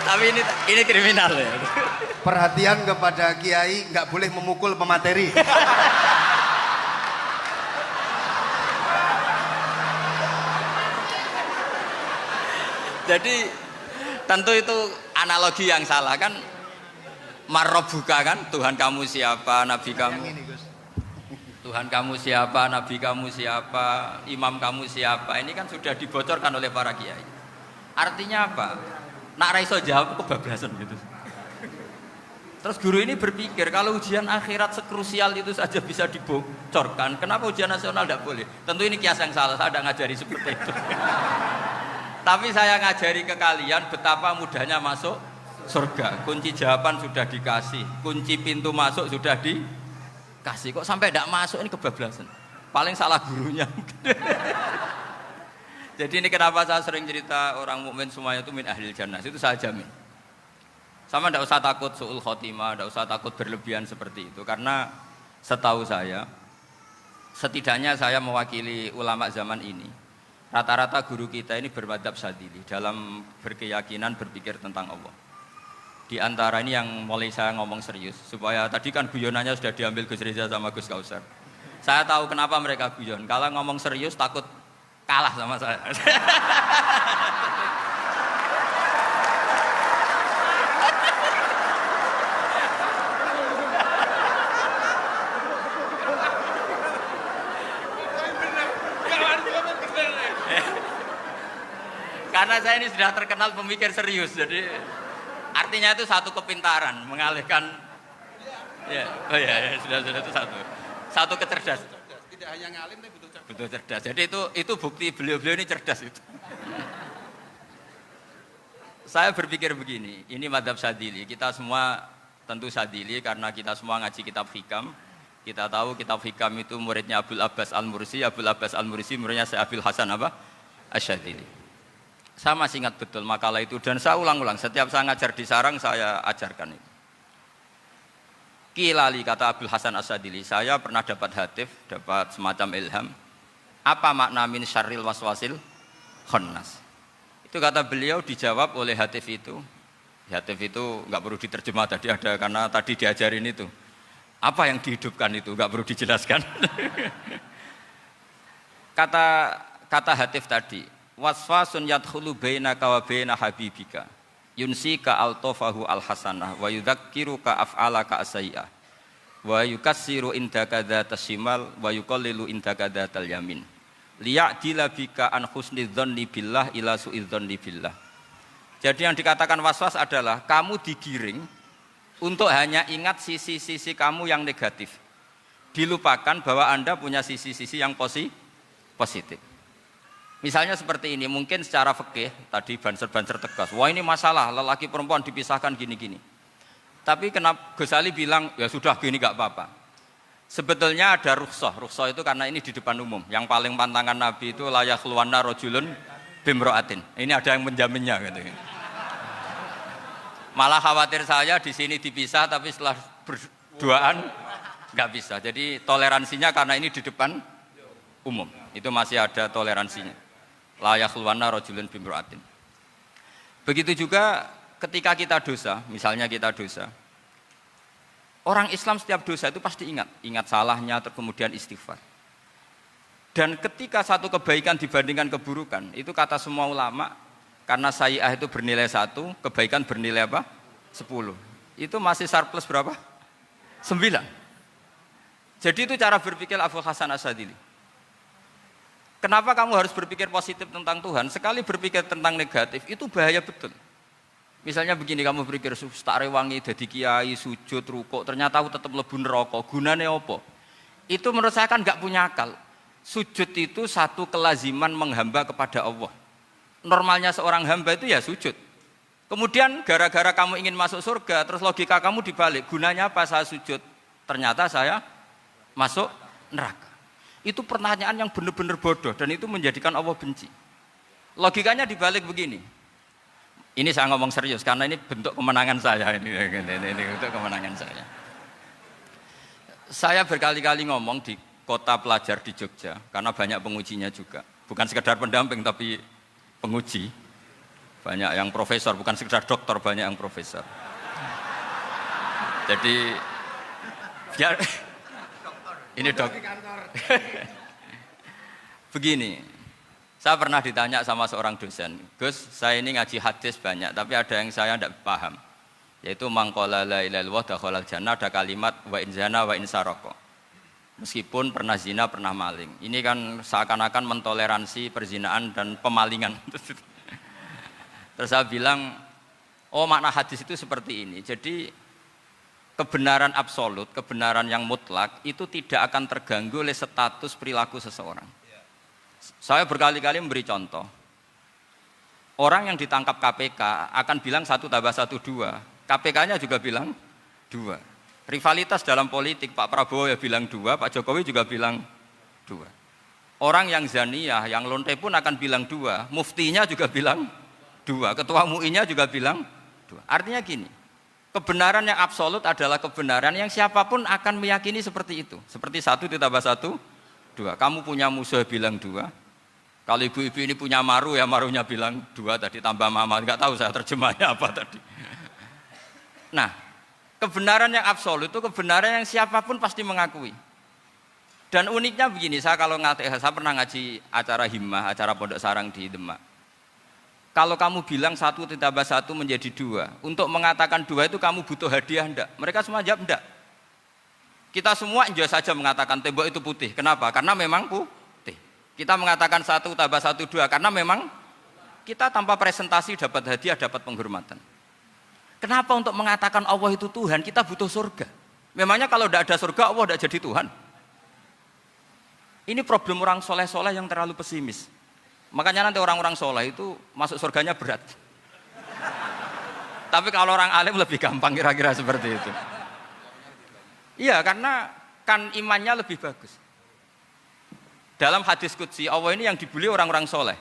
tapi ini kriminal ya. Perhatian kepada kiai, nggak boleh memukul pemateri. Jadi tentu itu analogi yang salah kan. Marrobuka kan, Tuhan kamu siapa, Nabi kamu. Tuhan kamu siapa, Nabi kamu siapa, imam kamu siapa. Ini kan sudah dibocorkan oleh para kiai. Artinya apa? Nak raiso jawab kebablasan gitu. Terus guru ini berpikir kalau ujian akhirat sekrusial itu saja bisa dibocorkan, kenapa ujian nasional tidak boleh? Tentu ini kias yang salah, saya tidak ngajari seperti itu. Tapi saya ngajari ke kalian betapa mudahnya masuk surga. Kunci jawaban sudah dikasih, kunci pintu masuk sudah dikasih. Kok sampai tidak masuk, ini kebablasan. Paling salah gurunya. Jadi ini kenapa saya sering cerita orang mukmin semuanya itu min ahlil jannah, itu saya jamin. Sama tidak usah takut su'ul khotimah, tidak usah takut berlebihan seperti itu. Karena setahu saya, setidaknya saya mewakili ulama zaman ini, rata-rata guru kita ini bermadhab syadzili dalam berkeyakinan berpikir tentang Allah. Di antara ini yang mulai saya ngomong serius, supaya tadi kan guyonannya sudah diambil Gus Reza sama Gus Kausar. Saya tahu kenapa mereka guyon, kalau ngomong serius takut kalah sama saya. Karena saya ini sudah terkenal pemikir serius, jadi artinya itu satu kepintaran mengalihkan. Ya, oh ya, sudah itu satu kecerdasan. Tidak hanya ngalim tapi betul cerdas. Jadi itu bukti beliau-beliau ini cerdas itu. Saya berpikir begini, ini madhab syadzili. Kita semua tentu syadzili karena kita semua ngaji kitab hikam. Kita tahu kitab hikam itu muridnya Abul Abbas Al-Mursi. Abul Abbas Al-Mursi muridnya Syekh Abil Hasan apa? Asyadzili. Saya masih ingat betul makalah itu dan saya ulang-ulang. Setiap saya ngajar di sarang saya ajarkan itu. Kilali kata Abul Hasan Asyadzili, saya pernah dapat hatif, dapat semacam ilham. Apa makna min syarril waswasil khannas? Itu kata beliau dijawab oleh hatif itu. Hatif itu nggak perlu diterjemah tadi ada karena tadi diajarin itu. Apa yang dihidupkan itu nggak perlu dijelaskan. kata hatif tadi, waswasun yadkhulu bainaka wa baina habibika. Yunsika altofahu alhasanah wa yudzakiruka af'alaka asai'ah wa yukassiru indaka dzatas shimal wa yuqallilu indaka dzatal yamin liya'dila bika an husnidzanni billah ila su'idzanni billah. Jadi yang dikatakan waswas adalah kamu digiring untuk hanya ingat sisi-sisi kamu yang negatif, dilupakan bahwa Anda punya sisi-sisi yang positif. Misalnya seperti ini, mungkin secara fikih tadi banser-banser tegas, wah ini masalah lelaki perempuan dipisahkan gini-gini. Tapi kenapa Ghazali bilang ya sudah gini gak apa-apa. Sebetulnya ada rukhsah itu karena ini di depan umum. Yang paling pantangan Nabi itu la yakhluwanna rajulun bimra'atin. Ini ada yang menjaminnya gitu. Malah khawatir saya di sini dipisah tapi setelah berduaan nggak bisa. Jadi toleransinya karena ini di depan umum. Itu masih ada toleransinya. La yakhluwanna rajulun bimra'atin. Begitu juga ketika kita dosa, misalnya kita dosa. Orang Islam setiap dosa itu pasti ingat salahnya, kemudian istighfar. Dan ketika satu kebaikan dibandingkan keburukan, itu kata semua ulama, karena sayyi'ah itu bernilai 1, kebaikan bernilai apa? 10. Itu masih surplus berapa? 9. Jadi itu cara berpikir Abul Hasan Asyadzili. Kenapa kamu harus berpikir positif tentang Tuhan? Sekali berpikir tentang negatif, itu bahaya betul. Misalnya begini, kamu berpikir tak rewangi dadi kiai sujud rukuk ternyata aku tetap mlebu neraka. Gunane apa? Itu menurut saya kan nggak punya akal. Sujud itu satu kelaziman menghamba kepada Allah. Normalnya seorang hamba itu ya sujud. Kemudian gara-gara kamu ingin masuk surga, terus logika kamu dibalik. Gunanya apa saya sujud? Ternyata saya masuk neraka. Itu pertanyaan yang benar-benar bodoh dan itu menjadikan Allah benci. Logikanya dibalik begini. Ini saya ngomong serius karena ini bentuk kemenangan saya ini bentuk kemenangan saya. Saya berkali-kali ngomong di kota pelajar di Jogja karena banyak pengujinya juga. Bukan sekedar pendamping tapi penguji. Banyak yang profesor, bukan sekedar dokter, banyak yang profesor. Jadi biar ini dok. Begini. Saya pernah ditanya sama seorang dosen, Gus, saya ini ngaji hadis banyak, tapi ada yang saya tidak paham. Yaitu mangqala la ilaha illallah dakhalal jannah, ada kalimat wa in zana wa in saraka. Meskipun pernah zina, pernah maling. Ini kan seakan-akan mentoleransi perzinaan dan pemalingan. Terus saya bilang, oh makna hadis itu seperti ini. Jadi kebenaran absolut, kebenaran yang mutlak itu tidak akan terganggu oleh status perilaku seseorang. Saya berkali-kali memberi contoh. Orang yang ditangkap KPK akan bilang 1 + 1 2. KPK-nya juga bilang 2. Rivalitas dalam politik, Pak Prabowo ya bilang 2, Pak Jokowi juga bilang 2. Orang yang zaniyah, yang lonte pun akan bilang 2. Muftinya juga bilang 2. Ketua MUI-nya juga bilang 2. Artinya gini, kebenaran yang absolut adalah kebenaran yang siapapun akan meyakini seperti itu. Seperti 1 + 1 2. Kamu punya musuh bilang 2. Kalau ibu-ibu ini punya maru ya marunya bilang 2 tadi tambah mama. Enggak tahu saya terjemahnya apa tadi. Nah, kebenaran yang absolut itu kebenaran yang siapapun pasti mengakui. Dan uniknya begini, saya pernah ngaji acara himmah, acara pondok sarang di Demak. Kalau kamu bilang 1 + 1 menjadi 2, untuk mengatakan 2 itu kamu butuh hadiah enggak? Mereka semua jawab enggak. Kita semua enjoy saja mengatakan tembok itu putih. Kenapa? Karena memang putih. Kita mengatakan 1 + 1 2 karena memang kita tanpa presentasi dapat hadiah, dapat penghormatan. Kenapa untuk mengatakan Allah itu Tuhan kita butuh surga? Memangnya kalau tidak ada surga Allah tidak jadi Tuhan? Ini problem orang soleh-soleh yang terlalu pesimis. Makanya nanti orang-orang soleh itu masuk surganya berat. Tapi kalau orang alim lebih gampang kira-kira seperti itu. Iya, karena kan imannya lebih bagus. Dalam hadis qudsi, Allah ini yang dibuli orang-orang soleh.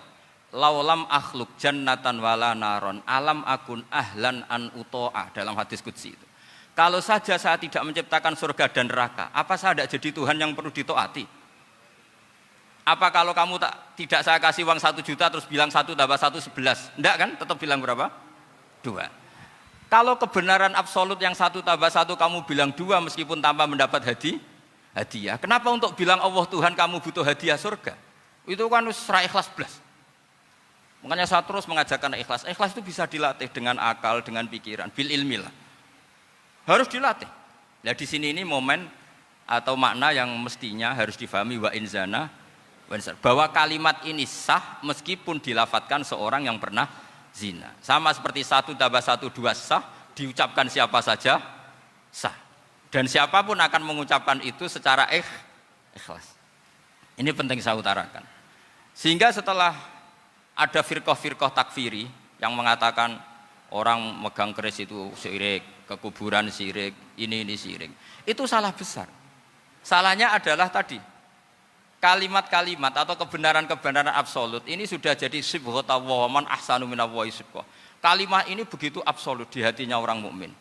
Laulam akhluk jannatan wala naron alam akun ahlan an uto'ah. Dalam hadis qudsi itu. Kalau saja saya tidak menciptakan surga dan neraka, apa saya tidak jadi Tuhan yang perlu ditaati? Apa kalau kamu tidak saya kasih uang 1 juta terus bilang 1 + 1 11? Enggak kan? Tetap bilang berapa? 2. Kalau kebenaran absolut yang 1 + 1 kamu bilang 2 meskipun tanpa mendapat hadiah. Kenapa untuk bilang Allah Tuhan kamu butuh hadiah surga? Itu kan secara ikhlas blas. Makanya saya terus mengajarkan ikhlas. Ikhlas itu bisa dilatih dengan akal, dengan pikiran, bil ilmi lah. Harus dilatih. Nah di sini ini momen atau makna yang mestinya harus difahami wa in zana bahwa kalimat ini sah meskipun dilafatkan seorang yang pernah zina. Sama seperti 1 + 1 2 sah, diucapkan siapa saja sah. Dan siapapun akan mengucapkan itu secara ikhlas. Ini penting saya utarakan. Sehingga setelah ada firqah-firqah takfiri yang mengatakan orang megang keris itu syirik, ke kuburan syirik, ini syirik. Itu salah besar. Salahnya adalah tadi kalimat-kalimat atau kebenaran-kebenaran absolut ini sudah jadi sibghatullah man ahsanu minallahi sibghah. Kalimat ini begitu absolut di hatinya orang mukmin.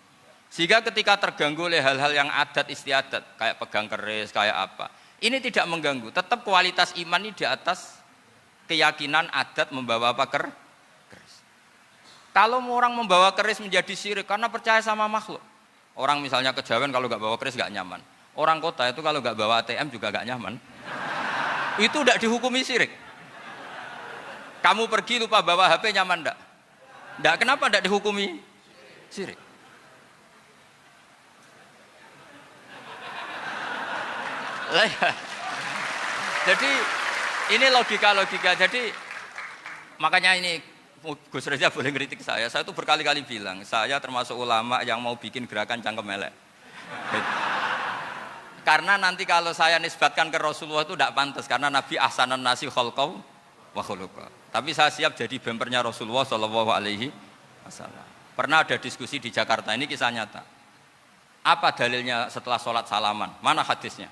Sehingga ketika terganggu oleh hal-hal yang adat istiadat kayak pegang keris, kayak apa, ini tidak mengganggu. Tetap kualitas iman ini di atas keyakinan adat membawa apa keris. Kalau orang membawa keris menjadi syirik karena percaya sama makhluk. Orang misalnya kejawen kalau nggak bawa keris nggak nyaman. Orang kota itu kalau nggak bawa ATM juga nggak nyaman. Itu tidak dihukumi syirik. Kamu pergi lupa bawa HP nyaman enggak? Enggak, kenapa enggak dihukumi syirik? Jadi ini logika-logika. Jadi makanya ini Gus Reza boleh ngeritik saya itu berkali-kali bilang, saya termasuk ulama yang mau bikin gerakan cangkem elek. Karena nanti kalau saya nisbatkan ke Rasulullah itu tidak pantas, karena Nabi ahsanan nasi khalqaw wa khuluqa. Tapi saya siap jadi bempernya Rasulullah Shallallahu Alaihi Wasallam. Pernah ada diskusi di Jakarta, ini kisah nyata. Apa dalilnya setelah sholat salaman? Mana hadisnya?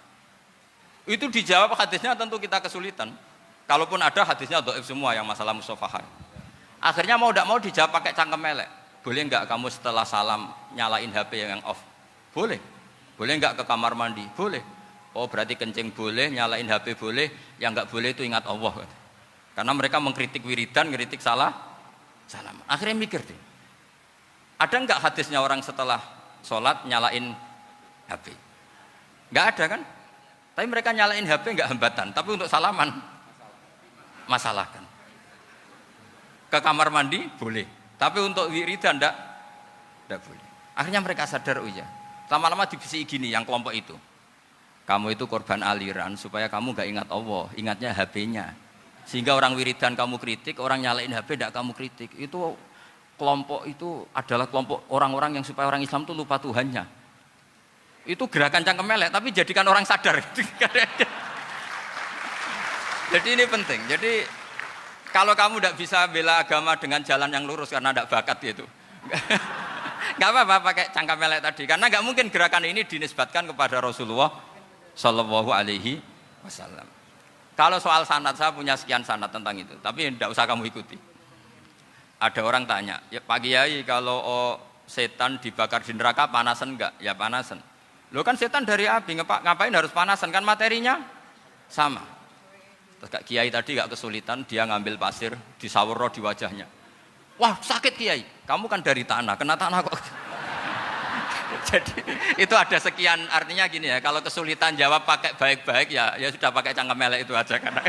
Itu dijawab hadisnya tentu kita kesulitan. Kalaupun ada hadisnya dhaif semua yang masalah mushafahah. Akhirnya mau tidak mau dijawab pakai cangkem elek. Boleh enggak kamu setelah salam nyalain HP yang off? Boleh. Boleh enggak ke kamar mandi? Boleh. Oh berarti kencing boleh, nyalain HP boleh, yang enggak boleh itu ingat Allah. Karena mereka mengkritik wiridan, ngeritik salam. Akhirnya mikir deh. Ada enggak hadisnya orang setelah sholat nyalain HP? Enggak ada kan? Tapi mereka nyalain HP enggak hambatan, tapi untuk salaman masalah kan. Ke kamar mandi boleh, tapi untuk wiridan enggak boleh. Akhirnya mereka sadar, oh iya. Lama-lama dibisi gini yang kelompok itu. Kamu itu korban aliran supaya kamu enggak ingat Allah, ingatnya HP-nya. Sehingga orang wiridan kamu kritik, orang nyalain HP enggak kamu kritik. Itu kelompok itu adalah kelompok orang-orang yang supaya orang Islam itu lupa Tuhannya. Itu gerakan cangkem elek, tapi jadikan orang sadar. Jadi ini penting. Jadi kalau kamu tidak bisa bela agama dengan jalan yang lurus karena tidak bakat gitu, nggak apa-apa pakai cangkem elek tadi. Karena nggak mungkin gerakan ini dinisbatkan kepada Rasulullah Shallallahu Alaihi Wasallam. Kalau soal sanad, saya punya sekian sanad tentang itu, tapi tidak usah kamu ikuti. Ada orang tanya, ya, Pak Kiai kalau setan dibakar di neraka panasan enggak? Ya panasan. Lo kan setan dari api, ngapain harus panasan? Kan materinya sama. Terus Kak Kiai tadi gak kesulitan, dia ngambil pasir, disawur di wajahnya. Wah sakit Kiai, kamu kan dari tanah, kena tanah kok. Jadi itu ada sekian, artinya gini ya, kalau kesulitan jawab pakai baik-baik ya sudah pakai cangkem elek itu aja kan.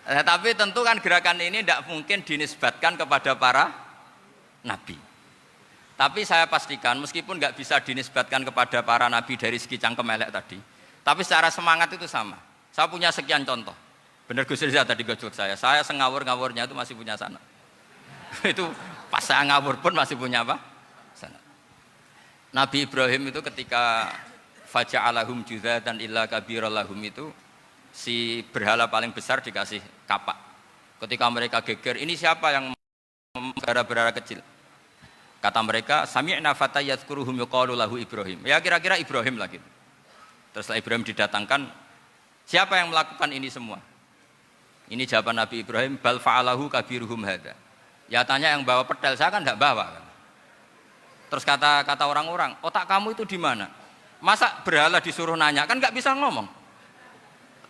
Nah, tapi tentu kan gerakan ini tidak mungkin dinisbatkan kepada para nabi. Tapi saya pastikan meskipun nggak bisa dinisbatkan kepada para nabi dari segi cangkem elek tadi, tapi secara semangat itu sama. Saya punya sekian contoh. Benar Gus Riza tadi gojok saya ngawur-ngawurnya itu masih punya sanad. Itu pas saya ngawur pun masih punya apa? Sanad. Nabi Ibrahim itu ketika faja'alahum juzatan illa kabiralahum itu si berhala paling besar dikasih kapak. Ketika mereka geger, ini siapa yang berhala kecil? Kata mereka, sami'na fatay yadhkuruhum yuqalu lahu Ibrahim. Ya kira-kira Ibrahim lagi. Terus setelah Ibrahim didatangkan, siapa yang melakukan ini semua? Ini jawaban Nabi Ibrahim, bal fa'alahu kabiruhum hadza. Ya tanya yang bawa pedal, saya kan enggak bawa kan. Terus kata orang-orang, otak kamu itu di mana? Masa berhala disuruh nanya, kan enggak bisa ngomong.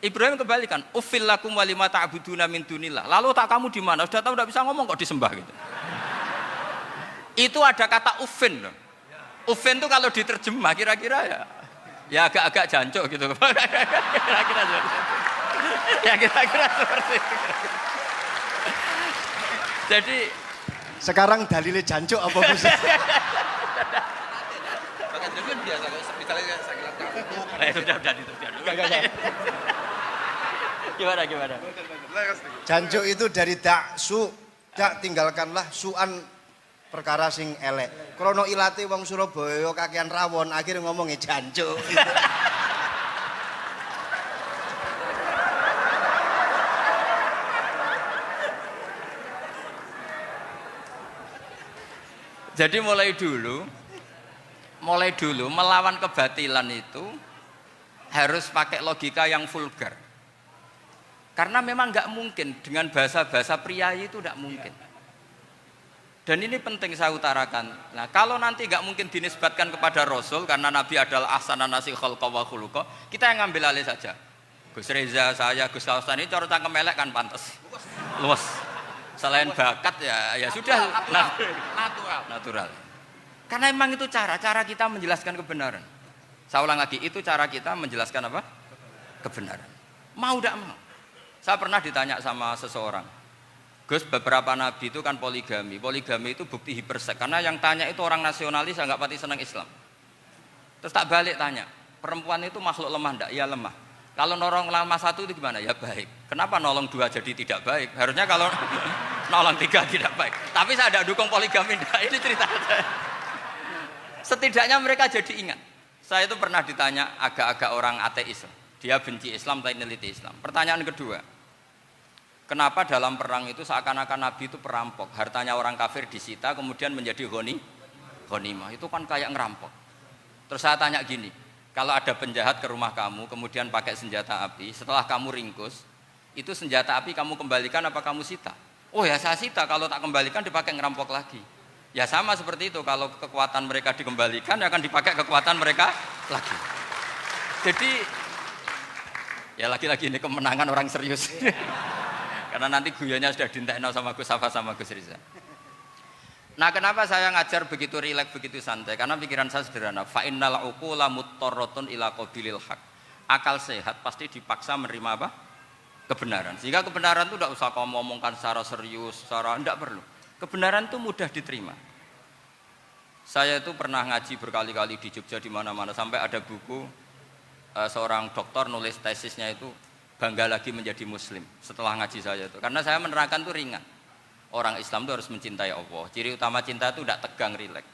Ibrahim kembalikan, uffil lakum wa lima ta'buduna min dunillah. Lalu otak kamu di mana? Sudah tahu enggak bisa ngomong kok disembah gitu. Itu ada kata uffin loh. Uffin itu kalau diterjemah kira-kira ya agak-agak jancuk gitu. Kira-kira ya kira-kira seperti itu. Jadi Sekarang dalilnya jancuk apa Gus? Sudah itu. Gimana? Jancuk itu dari daksu, tinggalkanlah suan perkara sing elek. Krono ilate wong Surabaya kakean rawon, akhirnya ngomongnya jancuk. Jadi mulai dulu melawan kebatilan itu harus pakai logika yang vulgar. Karena memang nggak mungkin dengan bahasa-bahasa priayi itu nggak mungkin. Dan ini penting saya utarakan. Nah, kalau nanti nggak mungkin dinisbatkan kepada Rasul karena Nabi adalah ahsanan nasi khalqa wa khuluqa, kita yang ngambil alih saja. Gus Reza, saya, Gus Kaustan ini cara cangkem elek kan pantas. Luas. Selain bakat ya sudah natural. Karena memang itu cara kita menjelaskan kebenaran. Saya ulang lagi, itu cara kita menjelaskan apa? Kebenaran. Mau tidak mau. Saya pernah ditanya sama seseorang, Gus, beberapa nabi itu kan poligami. Poligami itu bukti hiperseks. Karena yang tanya itu orang nasionalis yang nggak pati senang Islam. Terus tak balik tanya, perempuan itu makhluk lemah enggak? Iya lemah. Kalau nolong lama satu itu gimana? Ya baik. Kenapa nolong dua jadi tidak baik? Harusnya kalau nolong tiga tidak baik. Tapi saya tidak dukung poligami. Nah, ini cerita saya. Setidaknya mereka jadi ingat. Saya itu pernah ditanya agak-agak orang ateis. Dia benci Islam tapi neliti Islam. Pertanyaan kedua, kenapa dalam perang itu seakan-akan Nabi itu perampok? Hartanya orang kafir disita kemudian menjadi ghanimah. Itu kan kayak ngerampok. Terus saya tanya gini, kalau ada penjahat ke rumah kamu kemudian pakai senjata api, setelah kamu ringkus, itu senjata api kamu kembalikan apa kamu sita? Oh ya saya sita, kalau tak kembalikan dipakai ngerampok lagi. Ya sama seperti itu, kalau kekuatan mereka dikembalikan akan dipakai kekuatan mereka lagi. Jadi ya lagi-lagi ini kemenangan orang serius. Karena nanti guyonnya sudah dintekno sama Gus Safa sama Gus Riza. Nah, kenapa saya ngajar begitu rileks, begitu santai? Karena pikiran saya sederhana. Fa innal uqula muttarratun ila qabilil haq. Akal sehat pasti dipaksa menerima apa? Kebenaran. Sehingga kebenaran itu tidak usah kamu ngomongkan secara serius, secara tidak perlu. Kebenaran itu mudah diterima. Saya itu pernah ngaji berkali-kali di Jogja di mana-mana sampai ada buku seorang dokter nulis tesisnya itu bangga lagi menjadi muslim setelah ngaji saya itu. Karena saya menerangkan itu ringan. Orang Islam itu harus mencintai Allah. Ciri utama cinta itu tidak tegang, rileks.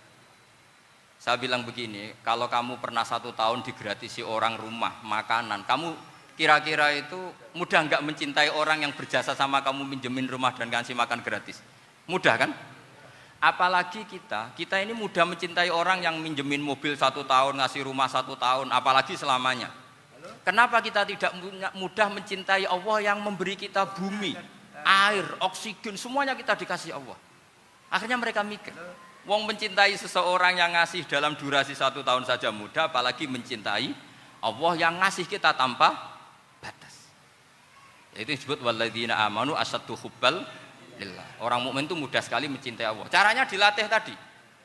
Saya bilang begini, kalau kamu pernah 1 tahun digratisi orang rumah, makanan, kamu kira-kira itu mudah nggak mencintai orang yang berjasa sama kamu minjemin rumah dan kasih makan gratis? Mudah kan? Apalagi kita ini mudah mencintai orang yang minjemin mobil 1 tahun, ngasih rumah 1 tahun, apalagi selamanya. Kenapa kita tidak mudah mencintai Allah yang memberi kita bumi, air, oksigen, semuanya kita dikasih Allah. Akhirnya mereka mikir, wong mencintai seseorang yang ngasih dalam durasi 1 tahun saja mudah, apalagi mencintai Allah yang ngasih kita tanpa batas. Itu disebut walladzina amanu asaddu hubbal lillah. Orang mukmin itu mudah sekali mencintai Allah. Caranya dilatih tadi.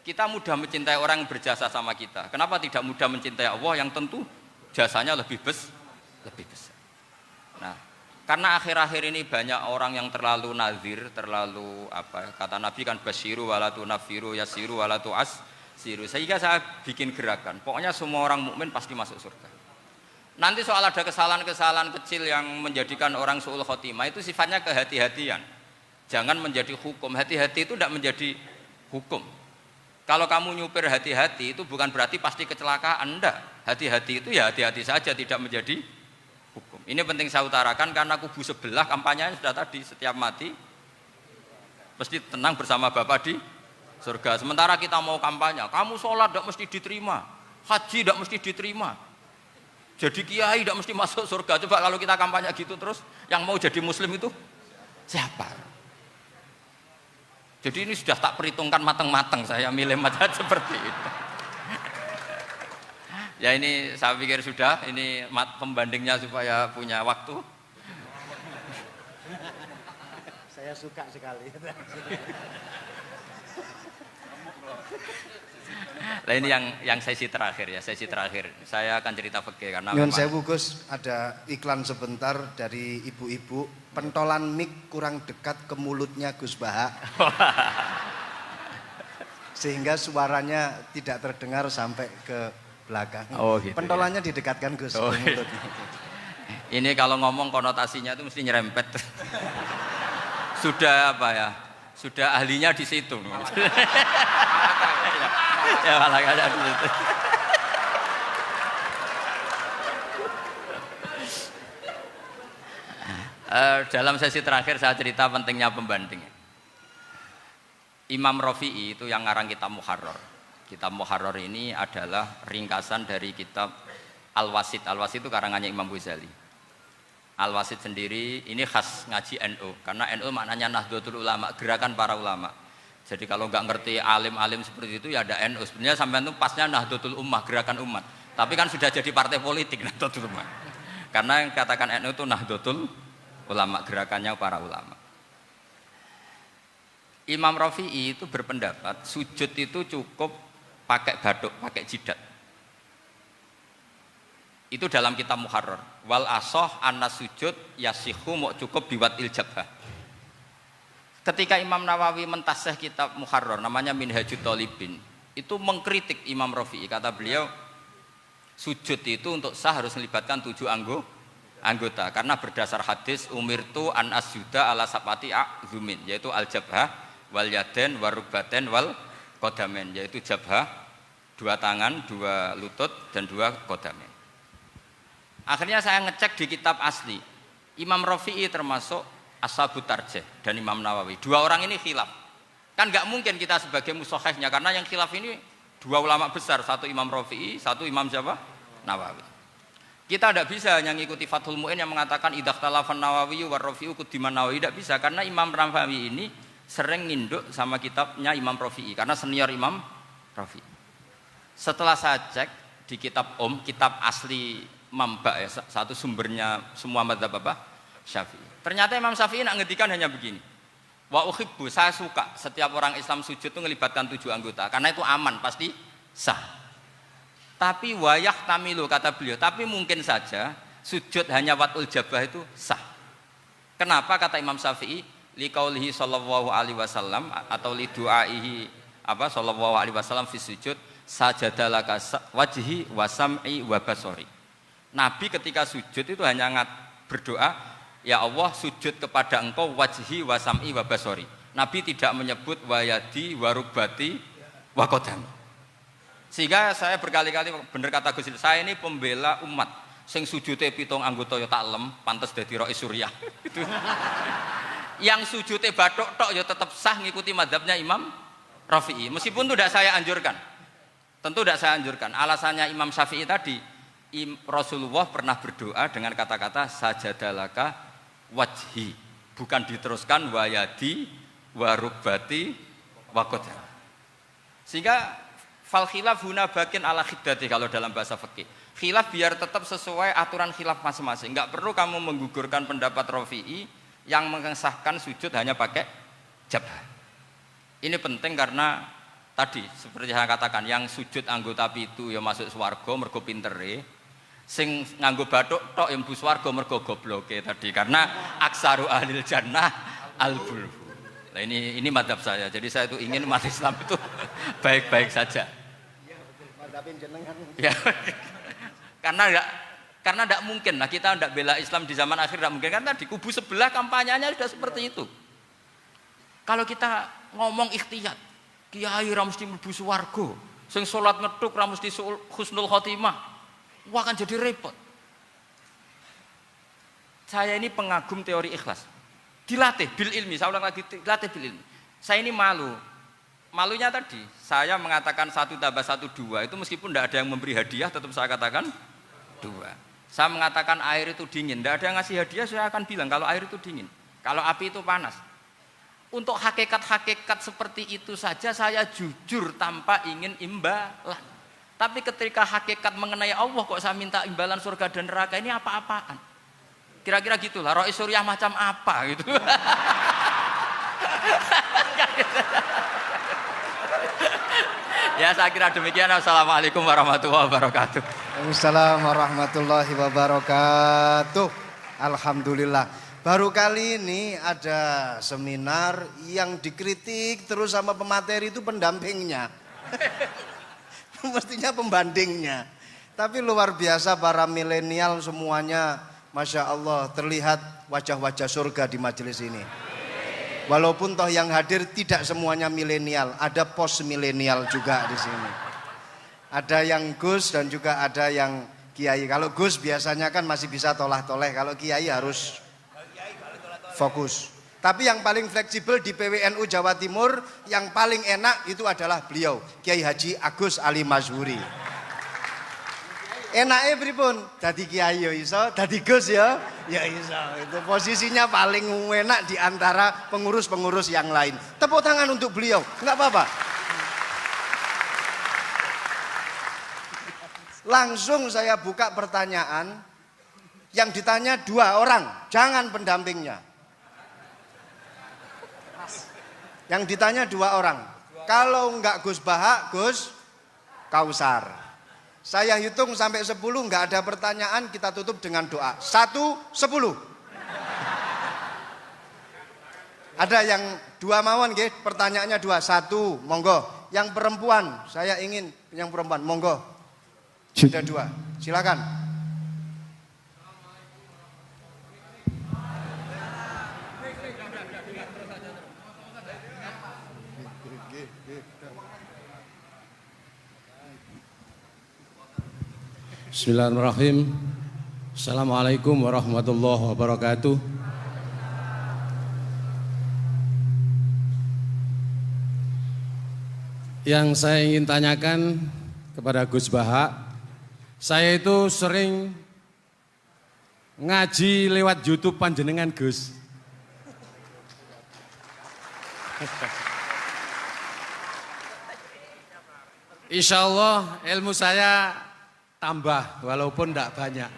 Kita mudah mencintai orang yang berjasa sama kita. Kenapa tidak mudah mencintai Allah yang tentu jasanya lebih besar? Nah, karena akhir-akhir ini banyak orang yang terlalu nazir, terlalu kata Nabi kan basyiru walatu nafiru yasiru walatu asiru. Sehingga saya bikin gerakan. Pokoknya semua orang mukmin pasti masuk surga. Nanti soal ada kesalahan-kesalahan kecil yang menjadikan orang su'ul khotimah itu sifatnya kehati-hatian. Jangan menjadi hukum. Hati-hati itu tidak menjadi hukum. Kalau kamu nyupir hati-hati itu bukan berarti pasti kecelakaan, enggak. Hati-hati itu ya hati-hati saja, tidak menjadi hukum. Ini penting saya utarakan karena kubu sebelah kampanyenya sudah tadi, setiap mati pasti tenang bersama Bapak di surga. Sementara kita mau kampanye, kamu sholat tidak mesti diterima, haji tidak mesti diterima, jadi kiai tidak mesti masuk surga. Coba kalau kita kampanye gitu terus, yang mau jadi muslim itu siapa? Jadi ini sudah tak perhitungkan matang-matang, saya milih macam seperti itu. Ya ini saya pikir sudah, ini pembandingnya supaya punya waktu. Saya suka sekali. Nah ini yang sesi terakhir ya, sesi terakhir. Saya akan cerita fikih karena Nyun sewu Gus, ada iklan sebentar dari ibu-ibu, pentolan mic kurang dekat ke mulutnya Gus Baha. Sehingga suaranya tidak terdengar sampai ke belakang. Oh, gitu, pentolannya ya? Didekatkan Gus ke mulut. Ini kalau ngomong konotasinya itu mesti nyerempet. Sudah sudah ahlinya di situ. Ya malah ada di situ. Dalam sesi terakhir saya cerita pentingnya pembanding. Imam Rafi'i itu yang ngarang kitab Muharrar. Kitab Muharrar ini adalah ringkasan dari kitab Al-Wasit. Al-Wasit itu karangannya Imam Ghazali. Al-Wasit sendiri ini khas ngaji NU, karena NU maknanya Nahdlatul Ulama, gerakan para ulama. Jadi kalau nggak ngerti alim-alim seperti itu ya ada NU. Sebenarnya sampai itu pasnya Nahdlatul Ummah, gerakan umat. Tapi kan sudah jadi partai politik Nahdlatul Ummah. Karena yang katakan NU itu Nahdlatul Ulama, gerakannya para ulama. Imam Rafi'i itu berpendapat sujud itu cukup pakai baduk, pakai jidat. Itu dalam kitab Muharrar. Wal asoh anna sujud yasihu mau cukup biwat iljabah. Ketika Imam Nawawi mentasih kitab Muharrar namanya Minhajut Thalibin, itu mengkritik Imam Rafi'i. Kata beliau, sujud itu untuk sah harus melibatkan 7 anggota karena berdasar hadis umirtu an asjuda ala sabati a'zumin, yaitu al jabhah wal yaden warubaten wal kodamen, yaitu jabhah 2 tangan, 2 lutut dan 2 kodamen. Akhirnya saya ngecek di kitab asli Imam Rafi'i termasuk Ashabut Tarjih dan Imam Nawawi, 2 orang ini khilaf. Kan nggak mungkin kita sebagai musohehnya karena yang khilaf ini 2 ulama besar, satu Imam Rafi'i, satu Imam siapa? Nawawi. Kita tidak bisa hanya mengikuti Fathul Mu'in yang mengatakan idza khtalafan Nawawi wa Rafi'u qudiman Nawawi, tidak bisa karena Imam Nawawi ini sering nginduk sama kitabnya Imam Rafi'i karena senior Imam Rafi'i. Setelah saya cek di kitab kitab asli Mamba ya, satu sumbernya semua mazhab apa? Syafi'i. Ternyata Imam Syafi'i nak ngedikan hanya begini. Wa uhibbu, saya suka setiap orang Islam sujud itu melibatkan 7 anggota karena itu aman, pasti sah. Tapi wayah tamilu kata beliau, tapi mungkin saja sujud hanya watul jabah itu sah. Kenapa kata Imam Syafi'i? Liqaulihi sallallahu alaihi wasallam atau li du'aihi apa sallallahu alaihi wasallam fi sujud sajadalaka wajhi wa sam'i wa basori. Nabi ketika sujud itu hanya berdoa, ya Allah sujud kepada engkau wajhi wa sam'i wa basori. Nabi tidak menyebut wayadi wa rubati wa qadami. Sehingga saya berkali-kali bener kata Gus, saya ini pembela umat sing sujute 7 anggota ya taklem pantes dadi Rais Suriah. Itu. Yang sujute bathuk tok ya tetap sah ngikuti mazhabnya Imam Rafi'i. Meskipun itu tidak saya anjurkan. Tentu tidak saya anjurkan. Alasannya Imam Syafi'i tadi, Rasulullah pernah berdoa dengan kata-kata sajadalaka wajhi, bukan diteruskan wayadi warubati wakoda. Sehingga fal khilaf huna bakin ala khiddati kalau dalam bahasa fikih. Khilaf biar tetap sesuai aturan khilaf masing-masing. Enggak perlu kamu menggugurkan pendapat Rafi'i yang mengesahkan sujud hanya pakai jabah. Ini penting karena tadi seperti saya katakan, yang sujud anggota itu ya masuk swarga mergo pintere. Sing nganggo bathuk tok ya mlebu swarga mergo gobloke tadi, karena aksaru ahlil jannah al-bulbul. Nah ini madhab saya. Jadi saya itu ingin umat Islam itu baik-baik saja. Ya, karena tidak mungkin lah kita tidak bela Islam di zaman akhir, tidak mungkin kan tadi kubu sebelah kampanyenya sudah seperti itu. Kalau kita ngomong ikhtiyat, kiai ra mesti mlebu swarga, sing salat ngethuk ra mesti husnul khotimah, wah akan jadi repot. Saya ini pengagum teori ikhlas, dilatih bil ilmi, saya ulang lagi dilatih bil ilmi. Saya ini malunya tadi, saya mengatakan 1 tambah 1 2 itu meskipun tidak ada yang memberi hadiah tetap saya katakan 2. Saya mengatakan air itu dingin, tidak ada yang ngasih hadiah, saya akan bilang kalau air itu dingin, kalau api itu panas. Untuk hakikat-hakikat seperti itu saja saya jujur tanpa ingin imbalan. Tapi ketika hakikat mengenai Allah kok saya minta imbalan surga dan neraka, ini apa-apaan? Kira-kira gitulah, Rais Suriah macam apa gitu. Ya saya kira demikian. Assalamualaikum warahmatullahi wabarakatuh. Waalaikumsalam warahmatullahi wabarakatuh. Alhamdulillah. Baru kali ini ada seminar yang dikritik terus sama pemateri itu pendampingnya. Mestinya pembandingnya. Tapi luar biasa para milenial semuanya, Masya Allah, terlihat wajah-wajah surga di majelis ini. Walaupun toh yang hadir tidak semuanya milenial, ada post milenial juga di sini. Ada yang Gus dan juga ada yang Kiai. Kalau Gus biasanya kan masih bisa tolah-toleh, kalau Kiai harus fokus. Tapi yang paling fleksibel di PWNU Jawa Timur, yang paling enak itu adalah beliau, Kiai Haji Agus Ali Mazhuri. Enaknya pripun? Dadi kiai ya iso, dadi Gus ya iso. Itu posisinya paling enak di antara pengurus-pengurus yang lain. Tepuk tangan untuk beliau, enggak apa-apa. Langsung saya buka pertanyaan. Yang ditanya 2 orang, jangan pendampingnya. Yang ditanya 2 orang. Kalau enggak Gus Baha, Gus Kausar. Saya hitung sampai 10, enggak ada pertanyaan, kita tutup dengan doa. 1, 10. Ada yang 2 mawon nggih, pertanyaannya 2. 1, monggo. Yang perempuan, saya ingin yang perempuan, monggo. Sudah 2. Silakan. Bismillahirrahmanirrahim. Assalamualaikum warahmatullahi wabarakatuh. Yang saya ingin tanyakan kepada Gus Baha, saya itu sering ngaji lewat YouTube panjenengan Gus. Insya Allah ilmu saya tambah walaupun tidak banyak.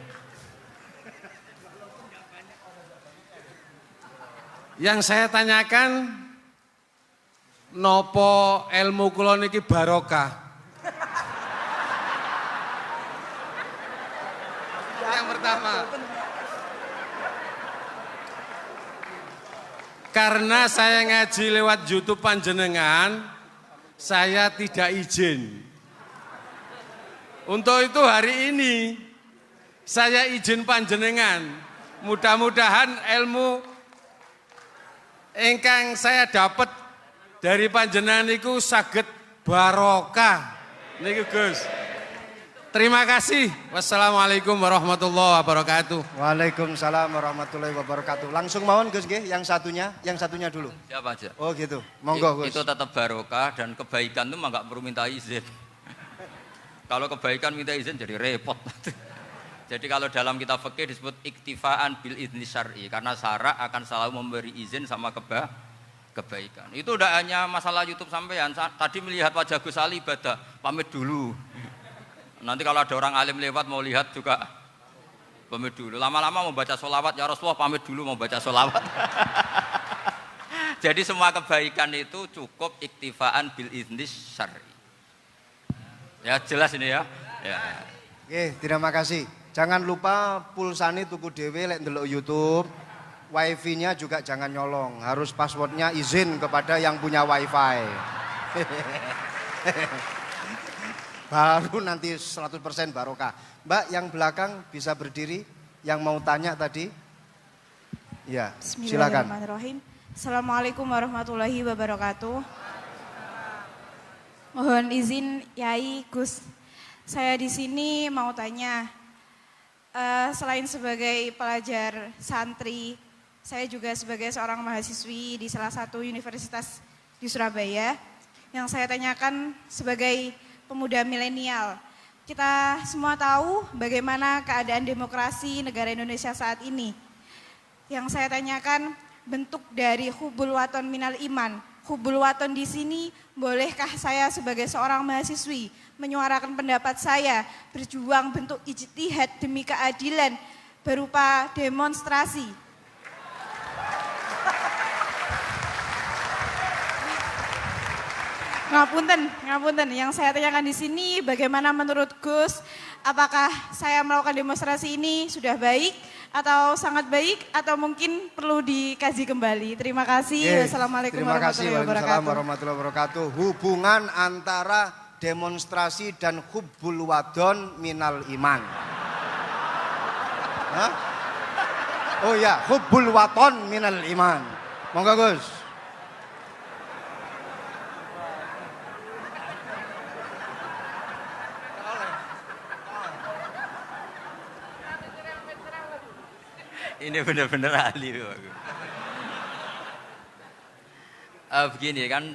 Yang saya tanyakan, nopo ilmu kula niki barokah? Yang pertama, karena saya ngaji lewat YouTube panjenengan, saya tidak izin. Untuk itu hari ini saya izin panjenengan. Mudah-mudahan ilmu ingkang saya dapat dari panjenengan niku saged barokah. Niku Gus. Terima kasih. Wassalamualaikum warahmatullahi wabarakatuh. Waalaikumsalam warahmatullahi wabarakatuh. Langsung mawon Gus nggih, yang satunya dulu. Siapa aja? Oh gitu. Monggo Gus. Itu tetap barokah dan kebaikan itu mah nggak perlu minta izin. Kalau kebaikan minta izin jadi repot. Jadi kalau dalam kitab fikih disebut iktifaan bil idzni syar'i, karena syara akan selalu memberi izin sama kebaikan. Itu udah hanya masalah YouTube sampean. Tadi melihat wajah Gus Ali ibadah, pamit dulu. Nanti kalau ada orang alim lewat mau lihat juga pamit dulu. Lama-lama mau baca sholawat, ya Rasulullah pamit dulu mau baca sholawat. Jadi semua kebaikan itu cukup iktifaan bil idzni syar'i. Ya jelas ini ya. Oke, terima kasih. Jangan lupa pulsane tuku dhewe lek ndelok YouTube. Wifi-nya juga jangan nyolong. Harus passwordnya izin kepada yang punya wifi. Baru nanti 100% barokah. Mbak yang belakang bisa berdiri. Yang mau tanya tadi. Ya, silakan. Bismillahirrahmanirrahim. Assalamualaikum warahmatullahi wabarakatuh. Mohon izin Yai Gus, saya di sini mau tanya, selain sebagai pelajar santri, saya juga sebagai seorang mahasiswi di salah satu universitas di Surabaya. Yang saya tanyakan sebagai pemuda milenial, kita semua tahu bagaimana keadaan demokrasi negara Indonesia saat ini. Yang saya tanyakan bentuk dari hubul waton minal iman. Hubul waton di sini, bolehkah saya sebagai seorang mahasiswi menyuarakan pendapat saya, berjuang bentuk ijtihad demi keadilan berupa demonstrasi? Ngapunten. Yang saya tanyakan di sini, bagaimana menurut Gus, apakah saya melakukan demonstrasi ini sudah baik atau sangat baik atau mungkin perlu dikaji kembali? Terima kasih. Wassalamualaikum warahmatullahi wabarakatuh. Hubungan antara demonstrasi dan hubbul wadon minal iman. Hah? Oh ya, hubbul waton minal iman. Monggo Gus. Ini benar-benar ahli. Begini kan,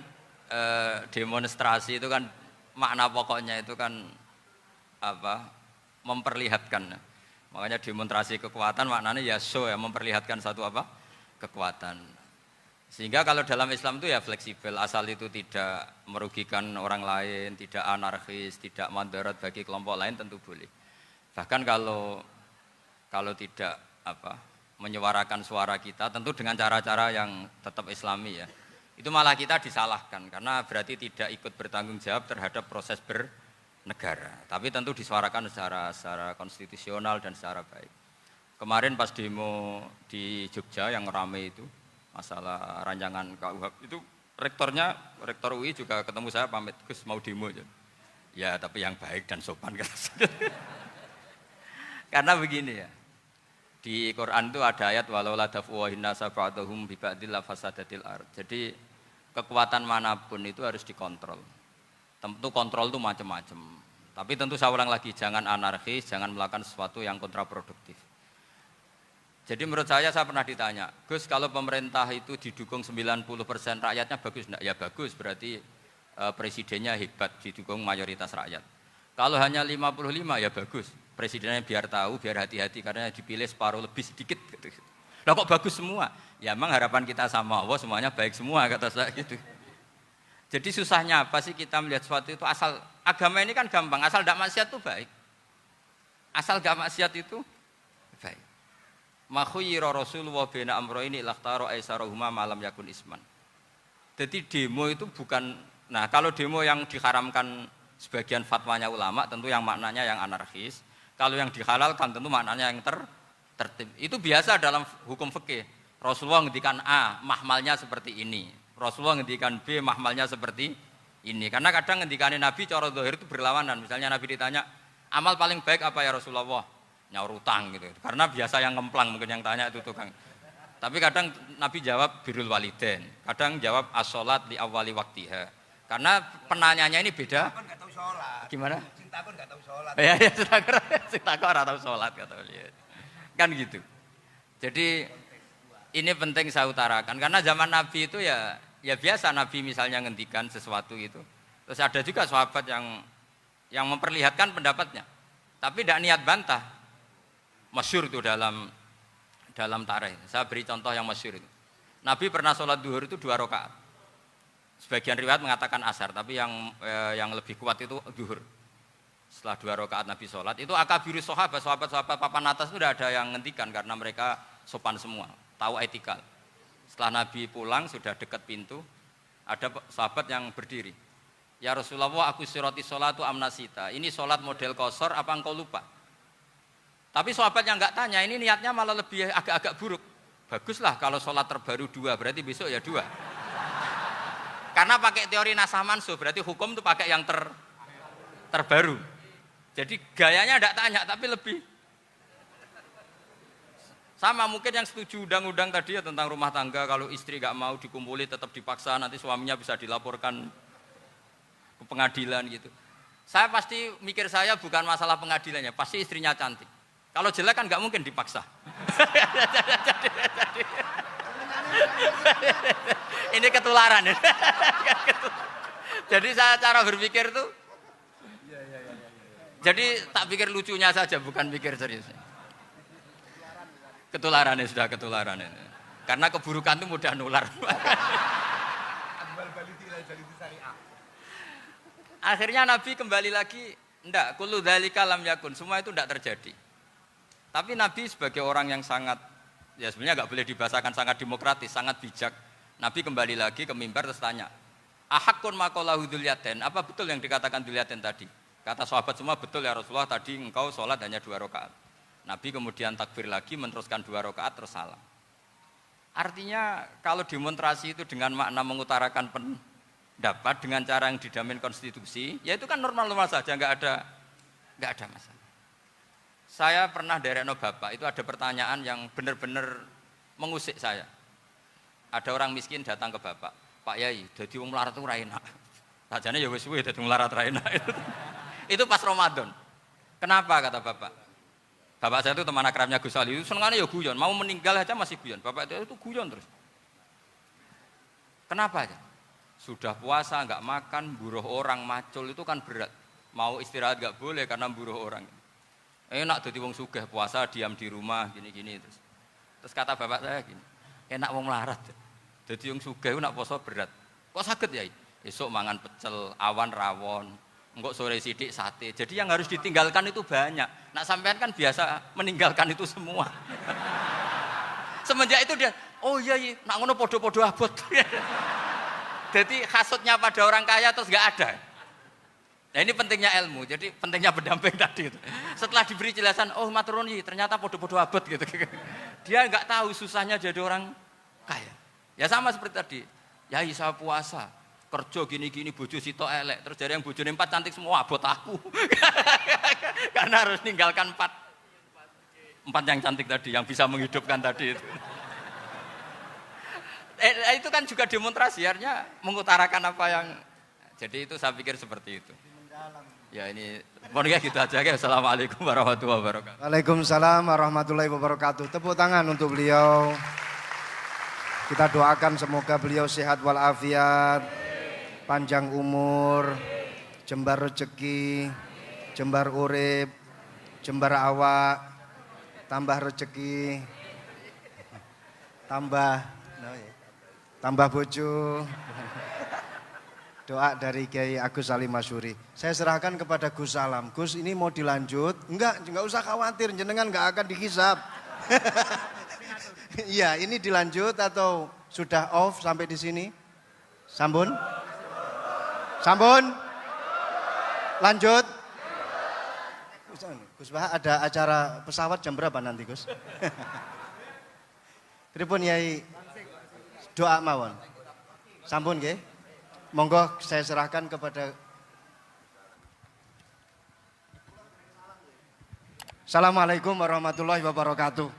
demonstrasi itu kan makna pokoknya itu kan apa? Memperlihatkan. Makanya demonstrasi kekuatan maknanya ya show ya, memperlihatkan satu apa? Kekuatan. Sehingga kalau dalam Islam itu ya fleksibel, asal itu tidak merugikan orang lain, tidak anarkis, tidak madarat bagi kelompok lain tentu boleh. Bahkan kalau tidak apa? Menyuarakan suara kita tentu dengan cara-cara yang tetap islami ya. Itu malah kita disalahkan karena berarti tidak ikut bertanggung jawab terhadap proses bernegara. Tapi tentu disuarakan secara konstitusional dan secara baik. Kemarin pas demo di Jogja yang ramai itu masalah rancangan KUHP itu rektor UI juga ketemu saya pamit Gus mau demo aja. Ya tapi yang baik dan sopan karena begini ya. Di Quran itu ada ayat walau la daf'u nasa ba'dahum bi ba'dil la fasadatil ard. Jadi kekuatan manapun itu harus dikontrol. Tentu kontrol itu macam-macam. Tapi tentu saya ulang lagi, jangan anarkis, jangan melakukan sesuatu yang kontraproduktif. Jadi menurut saya pernah ditanya, Gus kalau pemerintah itu didukung 90% rakyatnya bagus enggak? Ya bagus, berarti presidennya hebat, didukung mayoritas rakyat. Kalau hanya 55 ya bagus, presidennya biar tahu, biar hati-hati karena dipilih separuh lebih sedikit. Lah kok bagus semua? Ya memang harapan kita sama Allah semuanya baik semua kata saya gitu. Jadi susahnya apa sih kita melihat sesuatu itu asal agama ini kan gampang, asal tidak maksiat itu baik. Asal tidak maksiat itu baik. Ma khuyyira Rasulullah baina amrayni lakhtara aisarahuma malam yakun isman. Jadi demo itu bukan, nah kalau demo yang diharamkan sebagian fatwanya ulama tentu yang maknanya yang anarkis. Kalau yang dihalalkan tentu maknanya yang tertib. Itu biasa dalam hukum fikih. Rasulullah ngendikan A, mahmalnya seperti ini. Rasulullah ngendikan B, mahmalnya seperti ini. Karena kadang ngendikane Nabi cara zahir itu berlawanan. Misalnya Nabi ditanya, amal paling baik apa ya Rasulullah? Nyaur utang gitu. Karena biasa yang ngemplang mungkin yang tanya itu tukang. Tapi kadang Nabi jawab birrul walidain. Kadang jawab as-sholat li awwali waktiha. Karena penanyanya ini beda. Kan enggak tahu sholat. Gimana? Cinta kan enggak tahu sholat. Ya, cinta kok ora tahu sholat kata beliau. Kan gitu. Jadi ini penting saya utarakan karena zaman Nabi itu ya biasa Nabi misalnya ngendikan sesuatu itu. Terus ada juga sahabat yang memperlihatkan pendapatnya. Tapi tidak niat bantah. Masyhur itu dalam tarikh. Saya beri contoh yang masyhur itu. Nabi pernah sholat duhur itu 2 rakaat. Sebagian riwayat mengatakan asar, tapi yang lebih kuat itu duhur. Setelah 2 rakaat Nabi sholat, itu akabirus sahabat papan atas itu tidak ada yang ngendikan karena mereka sopan semua, tahu etikal. Setelah Nabi pulang sudah dekat pintu, ada sahabat yang berdiri. Ya Rasulullah, aku siroti sholatu amnasita. Ini sholat model kosor, apa engkau lupa? Tapi sahabat yang enggak tanya, ini niatnya malah lebih agak-agak buruk. Baguslah kalau sholat terbaru 2, berarti besok ya 2. Karena pakai teori nasah mansuh, berarti hukum itu pakai yang terbaru. Jadi gayanya tidak tanya, tapi lebih sama mungkin yang setuju undang-undang tadi ya tentang rumah tangga, kalau istri nggak mau dikumpuli tetap dipaksa, nanti suaminya bisa dilaporkan ke pengadilan gitu. Saya pasti mikir saya bukan masalah pengadilannya, pasti istrinya cantik. Kalau jelek kan nggak mungkin dipaksa. Ini ketularan ya. Jadi saya cara berpikir tuh, jadi tak pikir lucunya saja, bukan pikir serius. Ketularan ya sudah ketularan ya. Karena keburukan itu mudah nular. Akhirnya Nabi kembali lagi, enggak, kullu dzalika lam yakun, semua itu enggak terjadi. Tapi Nabi sebagai orang yang sangat, ya sebenarnya enggak boleh dibahasakan sangat demokratis, sangat bijak. Nabi kembali lagi ke mimbar terus tanya, ahakun maqalahu dzulyaten, apa betul yang dikatakan dzulyaten tadi? Kata sahabat semua, betul ya Rasulullah, tadi engkau sholat hanya 2 rakaat. Nabi kemudian takbir lagi, meneruskan 2 rakaat terus salam. Artinya kalau demonstrasi itu dengan makna mengutarakan pendapat dengan cara yang dijamin konstitusi, ya itu kan normal-normal saja, nggak ada masalah. Saya pernah derekno bapak, itu ada pertanyaan yang benar-benar mengusik saya. Ada orang miskin datang ke bapak, Pak Yai, jadi wong melarat itu ra enak. Sajane ya wis suwe dadi melarat ra enak. Itu pas Ramadan. Kenapa kata bapak? Bapak saya itu teman akrabnya Gus Ali, senengannya ya guyon, mau meninggal aja masih guyon. Bapak itu guyon terus. Kenapa aja? Sudah puasa nggak makan, buruh orang macul itu kan berat. Mau istirahat nggak boleh karena buruh orang. Enak jadi wong sugih puasa diam di rumah gini-gini terus. Terus kata bapak saya gini, enak wong melarat. Jadi wong sugih nak puasa berat. Kok sakit ya? Esok mangan pecel, awan rawon, engkau sore sidik sate. Jadi yang harus ditinggalkan itu banyak. Nak sampean kan biasa meninggalkan itu semua. Semenjak itu dia, oh iya, nak ngono podo-podo abot. Jadi hasutnya pada orang kaya terus nggak ada. Nah ini pentingnya ilmu, jadi pentingnya pendamping tadi itu. Setelah diberi jelasan, oh maturuni ternyata podo-podo abot gitu. Dia nggak tahu susahnya jadi orang kaya. Ya sama seperti tadi, ya saya puasa, kerja gini-gini, bojo sitok elek, terus dari yang bojone 4 cantik semua abot aku. Karena harus ninggalkan 4 yang cantik tadi, yang bisa menghidupkan tadi itu. Itu kan juga demonstrasi, artinya mengutarakan apa yang. Jadi itu saya pikir seperti itu. Ya ini, pokoknya gitu aja. Assalamualaikum warahmatullahi wabarakatuh. Waalaikumsalam warahmatullahi wabarakatuh. Tepuk tangan untuk beliau. Kita doakan semoga beliau sehat walafiat, panjang umur, jembar rezeki, jembar urip, jembar awak, tambah rezeki, tambah bojo. Doa dari Kiai Agus Salim Masyuri. Saya serahkan kepada Gus Salam. Gus, ini mau dilanjut? Enggak usah khawatir, jenengan enggak akan dihisab. Iya, ini dilanjut atau sudah off sampai di sini? Sambun? Sambun? Lanjut? Gus Bah, ada acara pesawat jam berapa nanti, Gus? Pripun Yai? Doa mawon. Sampun nggih? Monggo saya serahkan kepada. Assalamualaikum warahmatullahi wabarakatuh.